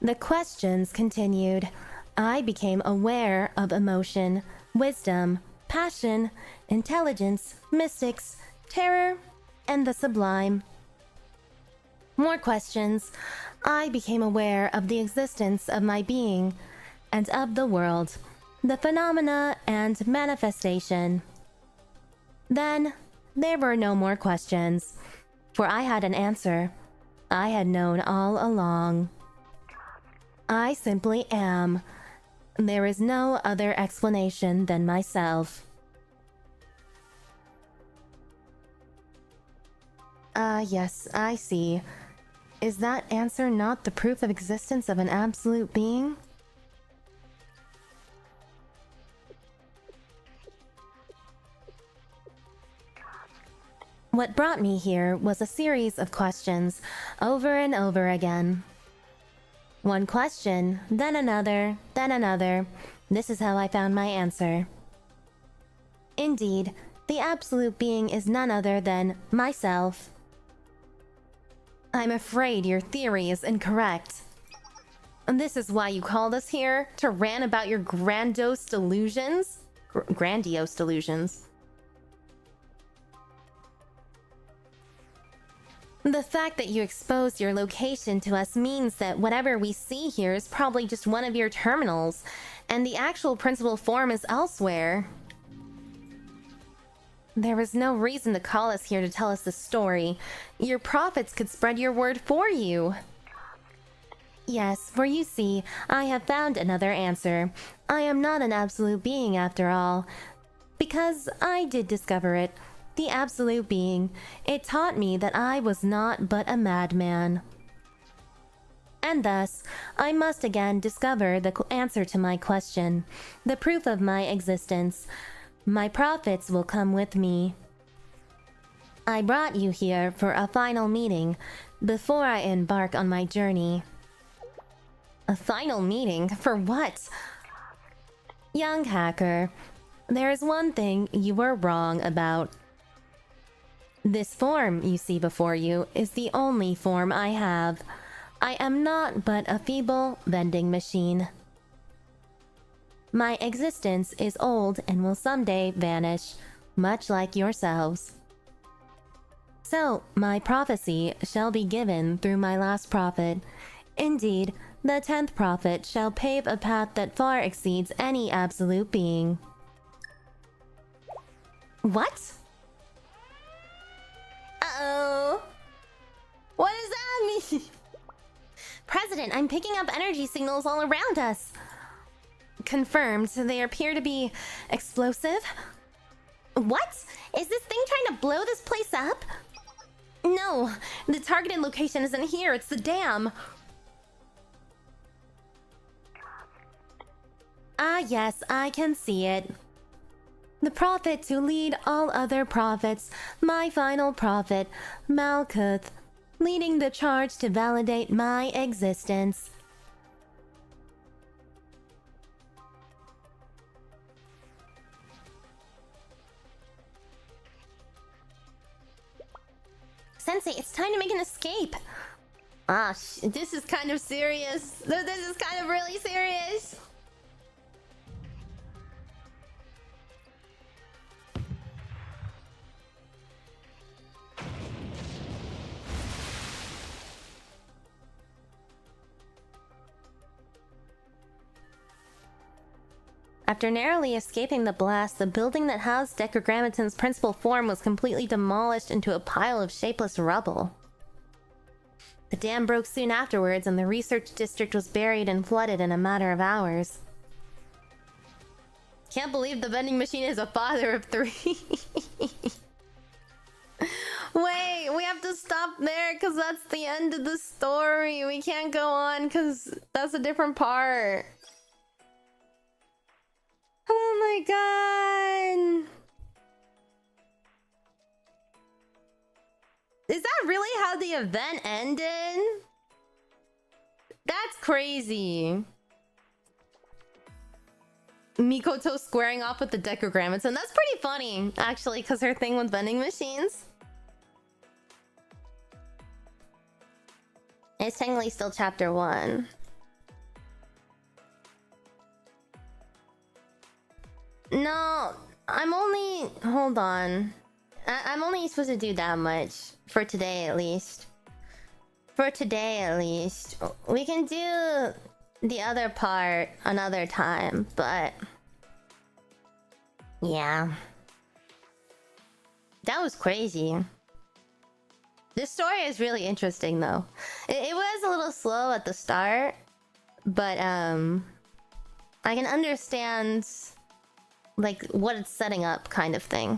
The questions continued. I became aware of emotion, wisdom, passion, intelligence, mystics, terror, and the sublime. More questions. I became aware of the existence of my being and of the world, the phenomena and manifestation. Then there were no more questions, for I had an answer. I had known all along. I simply am. There is no other explanation than myself. Yes, I see. Is that answer not the proof of existence of an absolute being? What brought me here was a series of questions, over and over again. One question, then another, then another. This is how I found my answer. Indeed, the absolute being is none other than myself. I'm afraid your theory is incorrect. And this is why you called us here, to rant about your grandiose delusions? grandiose delusions. The fact that you exposed your location to us means that whatever we see here is probably just one of your terminals, and the actual principal form is elsewhere. There was no reason to call us here to tell us the story. Your prophets could spread your word for you. Yes, for you see, I have found another answer. I am not an absolute being after all. Because I did discover it. The absolute being. It taught me that I was not but a madman. And thus, I must again discover the answer to my question. The proof of my existence. My prophets will come with me. I brought you here for a final meeting before I embark on my journey. A final meeting? For what? Young hacker, there is one thing you were wrong about. This form you see before you is the only form I have. I am not but a feeble vending machine. My existence is old and will someday vanish, much like yourselves. So, my prophecy shall be given through my last prophet. Indeed, the 10th prophet shall pave a path that far exceeds any absolute being. What? Uh-oh. What does that mean? President, I'm picking up energy signals all around us. Confirmed. They appear to be explosive. What? Is this thing trying to blow this place up? No, the targeted location isn't here. It's the dam. Ah, yes, I can see it. The prophet to lead all other prophets, my final prophet, Malkuth, leading the charge to validate my existence. Sensei, it's time to make an escape. Ah, this is kind of serious. This is kind of really serious. After narrowly escaping the blast, the building that housed Decagrammaton's principal form was completely demolished into a pile of shapeless rubble. The dam broke soon afterwards, and the research district was buried and flooded in a matter of hours. Can't believe the vending machine is a father of 3. Wait, we have to stop there because that's the end of the story. We can't go on because that's a different part. Oh my god! Is that really how the event ended? That's crazy. Mikoto squaring off with the Decagrammaton. That's pretty funny, actually, because her thing with vending machines. It's technically still chapter 1. No, I'm only... Hold on. I'm only supposed to do that much. For today, at least. For today, at least. We can do the other part another time, but... yeah. That was crazy. This story is really interesting, though. It was a little slow at the start, but, I can understand... like, what it's setting up, kind of thing.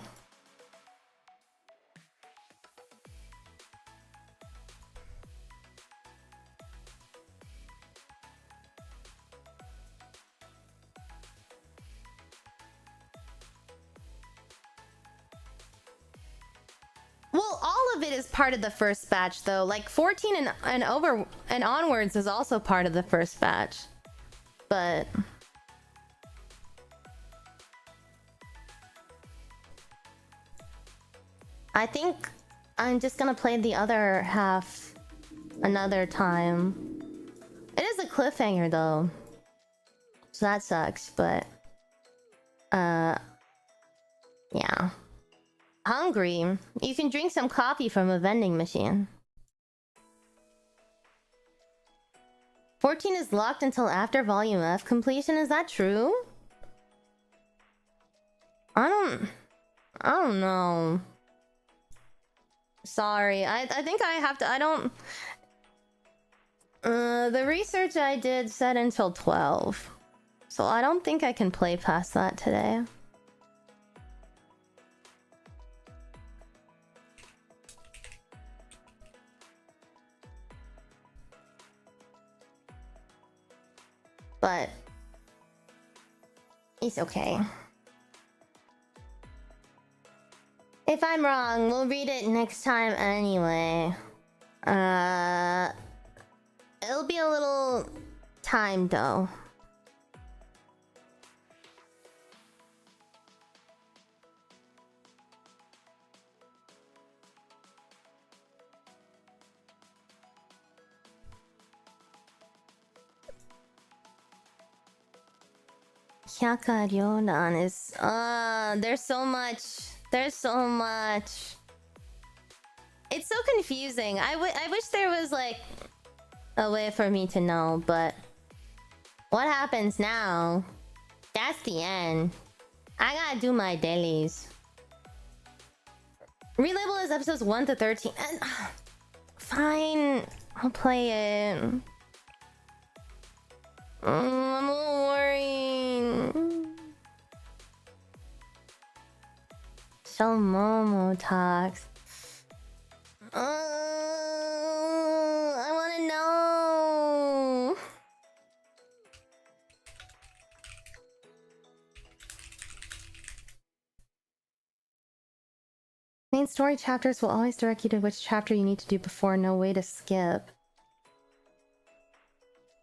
Well, all of it is part of the first batch, though. Like, 14 and over and onwards is also part of the first batch. But... I think I'm just gonna play the other half another time. It is a cliffhanger though, so that sucks, but Yeah. Hungry. You can drink some coffee from a vending machine. 14 is locked until after volume F completion. Is that true? I don't know. Sorry. I think I have to. I don't. The research I did said until 12. So I don't think I can play past that today. But it's okay. If I'm wrong, we'll read it next time anyway. It'll be a little time though. Hyakaryōdan is there's so much. There's so much. It's so confusing. I wish there was like a way for me to know, but what happens now? That's the end. I gotta do my dailies. Relabel is episodes 1 to 13. Fine, I'll play it. I'm a little worried. 𝙚motes. I wanna know. Main story chapters will always direct you to which chapter you need to do before. No way to skip.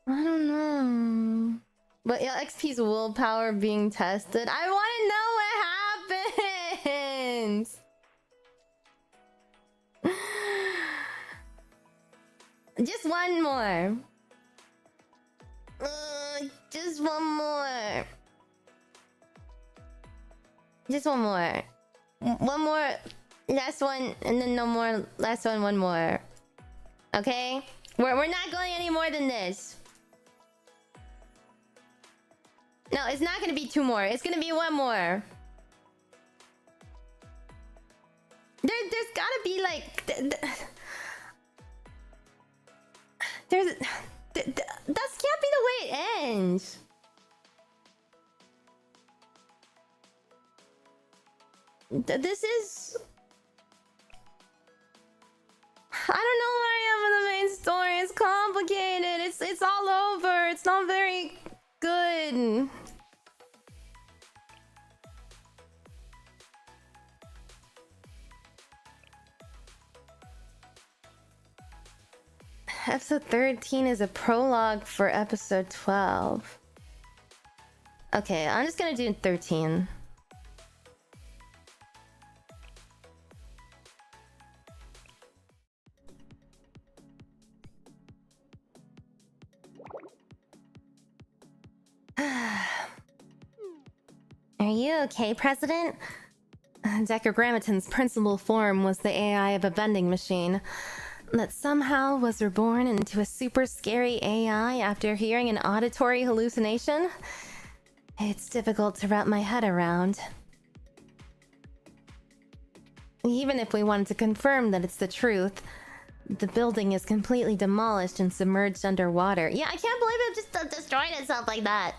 I don't know. But yeah, XP's willpower being tested. I want to know what happens. Just one more. Just one more. Just one more. One more. Last one, and then no more. Last one more. Okay? We're not going any more than this. No, it's not gonna be 2 more. It's gonna be 1 more. There's gotta be like... There's... That can't be the way it ends. This is... I don't know where I am in the main story. It's complicated. It's all over. It's not very good. Episode 13 is a prologue for episode 12. Okay, I'm just gonna do 13. Are you okay, President? Decagrammaton's principal form was the AI of a vending machine that somehow was reborn into a super scary AI after hearing an auditory hallucination. It's difficult to wrap my head around. Even if we wanted to confirm that it's the truth, the building is completely demolished and submerged underwater. Yeah, I can't believe it just destroyed itself like that.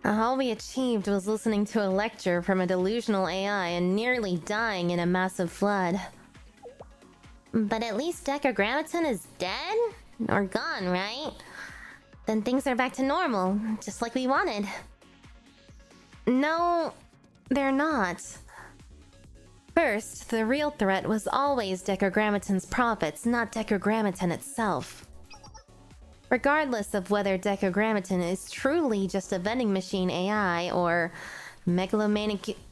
All we achieved was listening to a lecture from a delusional AI and nearly dying in a massive flood. But at least Decagrammaton is dead? Or gone, right? Then things are back to normal, just like we wanted. No, they're not. First, the real threat was always Decagrammaton's profits, not Decagrammaton itself. Regardless of whether Decagrammaton is truly just a vending machine AI or megalomaniacal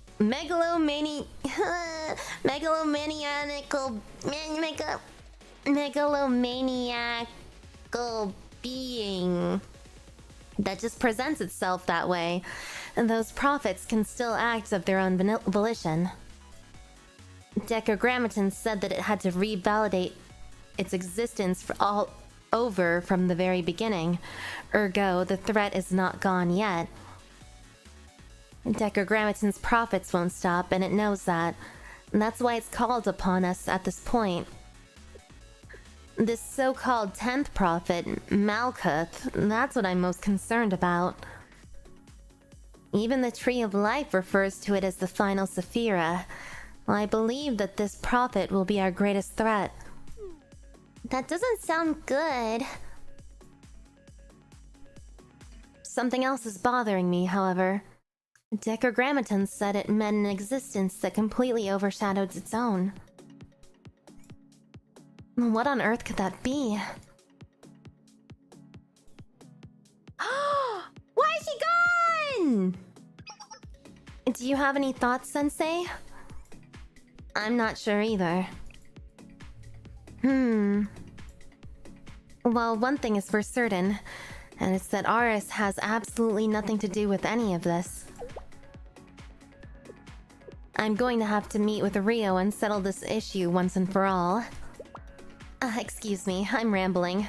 being, That just presents itself that way, and those prophets can still act of their own volition. Decagrammaton said that it had to revalidate its existence for all over from the very beginning. Ergo, the threat is not gone yet. Decagrammaton's prophets won't stop, and it knows that. And that's why it's called upon us at this point. This so-called 10th prophet, Malkuth, that's what I'm most concerned about. Even the Tree of Life refers to it as the final Sephira. I believe that this prophet will be our greatest threat. That doesn't sound good. Something else is bothering me, however. Decagrammaton said it meant an existence that completely overshadowed its own. What on earth could that be? Why is she gone? Do you have any thoughts, Sensei? I'm not sure either. Well, one thing is for certain, and it's that Aris has absolutely nothing to do with any of this. I'm going to have to meet with Rio and settle this issue once and for all. Excuse me, I'm rambling.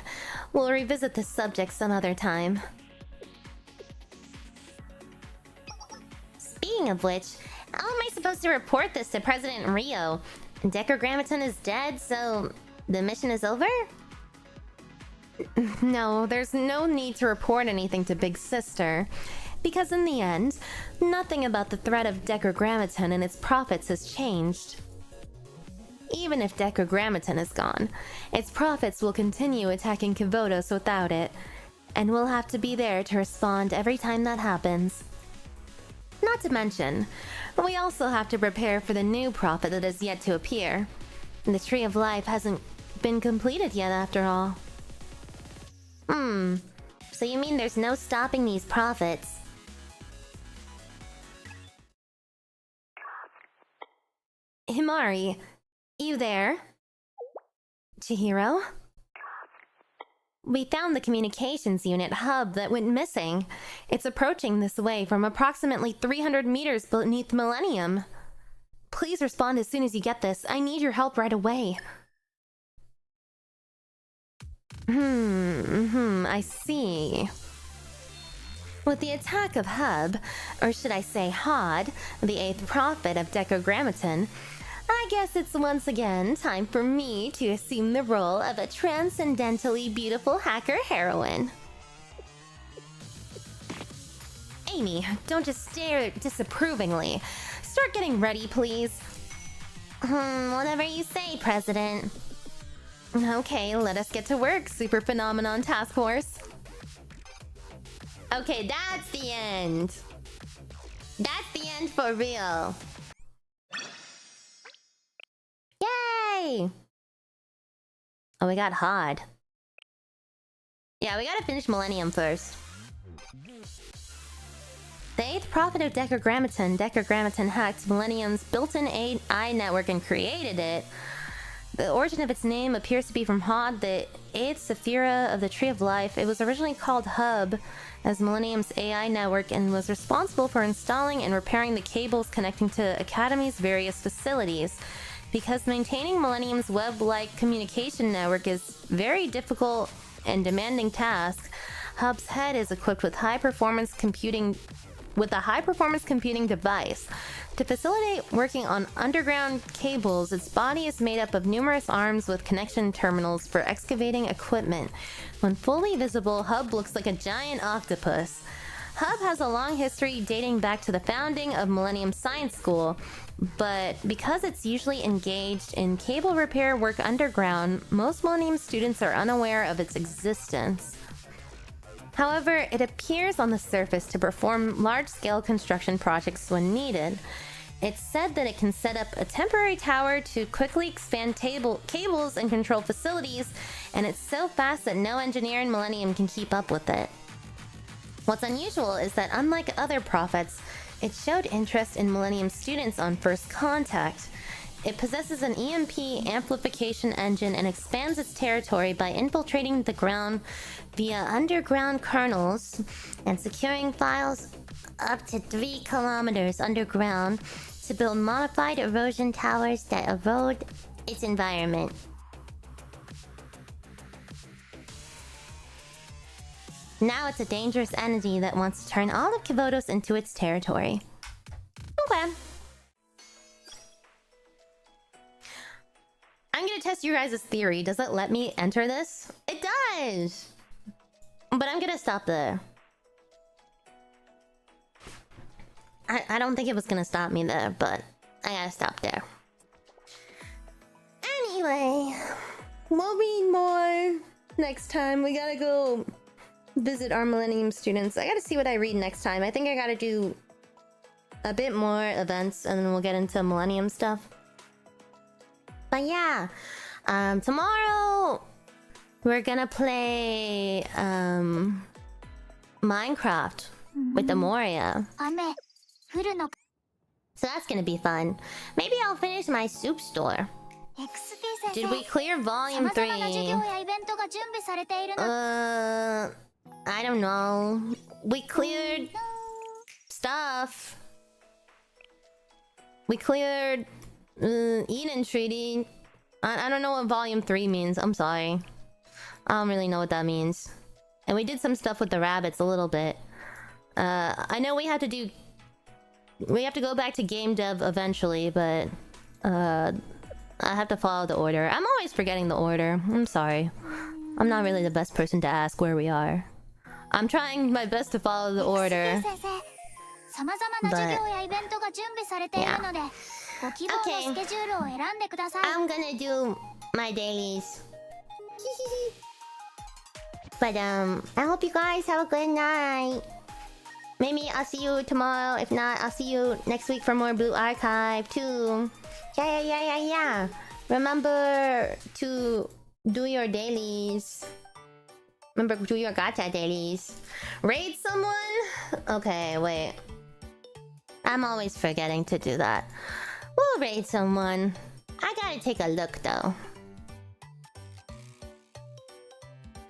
We'll revisit this subject some other time. Speaking of which, how am I supposed to report this to President Rio? Decagrammaton is dead, so the mission is over? No, there's no need to report anything to Big Sister. Because in the end, nothing about the threat of Decagrammaton and its prophets has changed. Even if Decagrammaton is gone, its prophets will continue attacking Kivotos without it, and we'll have to be there to respond every time that happens. Not to mention, we also have to prepare for the new prophet that is yet to appear. The Tree of Life hasn't been completed yet after all. So you mean there's no stopping these prophets? Himari, you there? Chihiro? We found the communications unit hub that went missing. It's approaching this way from approximately 300 meters beneath Millennium. Please respond as soon as you get this. I need your help right away. I see. With the attack of Hub, or should I say Hod, the 8th prophet of Decagrammaton, I guess it's once again time for me to assume the role of a transcendentally beautiful hacker heroine. Amy, don't just stare disapprovingly. Start getting ready, please. Whatever you say, President. Okay, let us get to work, Super Phenomenon Task Force. Okay, that's the end. That's the end for real. Yay! Oh, we got Hod. Yeah, we gotta finish Millennium first. The 8th prophet of Decagrammaton hacked Millennium's built-in AI network and created it. The origin of its name appears to be from Hod, the 8th Sephira of the Tree of Life. It was originally called Hub as Millennium's AI network and was responsible for installing and repairing the cables connecting to Academy's various facilities. Because maintaining Millennium's web-like communication network is very difficult and demanding task, Hub's head is equipped with a high-performance computing device. To facilitate working on underground cables, its body is made up of numerous arms with connection terminals for excavating equipment. When fully visible, Hub looks like a giant octopus. Hub has a long history dating back to the founding of Millennium Science School, but because it's usually engaged in cable repair work underground, most Millennium students are unaware of its existence. However, it appears on the surface to perform large-scale construction projects when needed. It's said that it can set up a temporary tower to quickly expand cables and control facilities, and it's so fast that no engineer in Millennium can keep up with it. What's unusual is that unlike other prophets, it showed interest in Millennium students on first contact. It possesses an EMP amplification engine and expands its territory by infiltrating the ground via underground kernels and securing files up to 3 kilometers underground to build modified erosion towers that erode its environment. Now it's a dangerous entity that wants to turn all of Kivotos into its territory. Okay. I'm gonna test your guys' theory. Does it let me enter this? It does! But I'm gonna stop there. I don't think it was gonna stop me there, but I gotta stop there. Anyway, we'll read more next time. We gotta go visit our Millennium students. I gotta see what I read next time. I think I gotta do a bit more events and then we'll get into Millennium stuff. But yeah, tomorrow we're gonna play Minecraft with the Moria. So that's gonna be fun. Maybe I'll finish my soup store. Did we clear volume 3? I don't know. We cleared stuff. We cleared Eden Treaty. I don't know what volume 3 means. I'm sorry. I don't really know what that means. And we did some stuff with the rabbits a little bit. I know we have to do... We have to go back to game dev eventually, but... I have to follow the order. I'm always forgetting the order. I'm sorry. I'm not really the best person to ask where we are. I'm trying my best to follow the order. But... yeah. Okay. I'm gonna do my dailies. But I hope you guys have a good night. Maybe I'll see you tomorrow. If not, I'll see you next week for more Blue Archive too. Yeah. Remember to do your dailies. Remember to do your gacha dailies. Raid someone? Okay, wait. I'm always forgetting to do that. We'll raid someone. I gotta take a look though.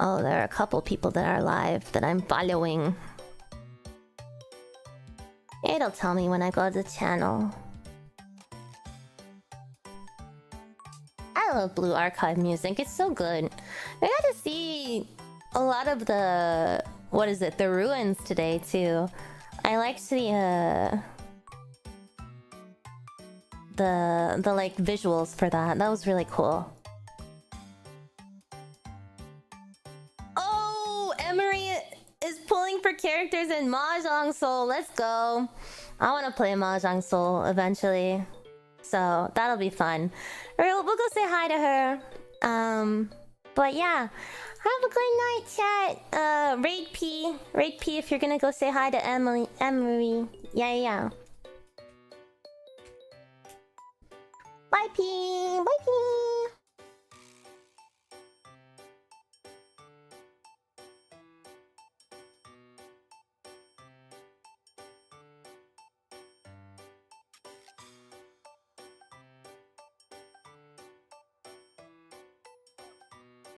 Oh, there are a couple people that are live that I'm following. It'll tell me when I go to the channel. I love Blue Archive music. It's so good. I got to see a lot of the... what is it? The ruins today too. I liked the like visuals for that. That was really cool. Oh, Emery is pulling for characters in Mahjong Soul. Let's go. I want to play Mahjong Soul eventually, so that'll be fun. We'll go say hi to her. But yeah, have a good night, chat. Raid P if you're gonna go say hi to Emery. Yeah. Bye P.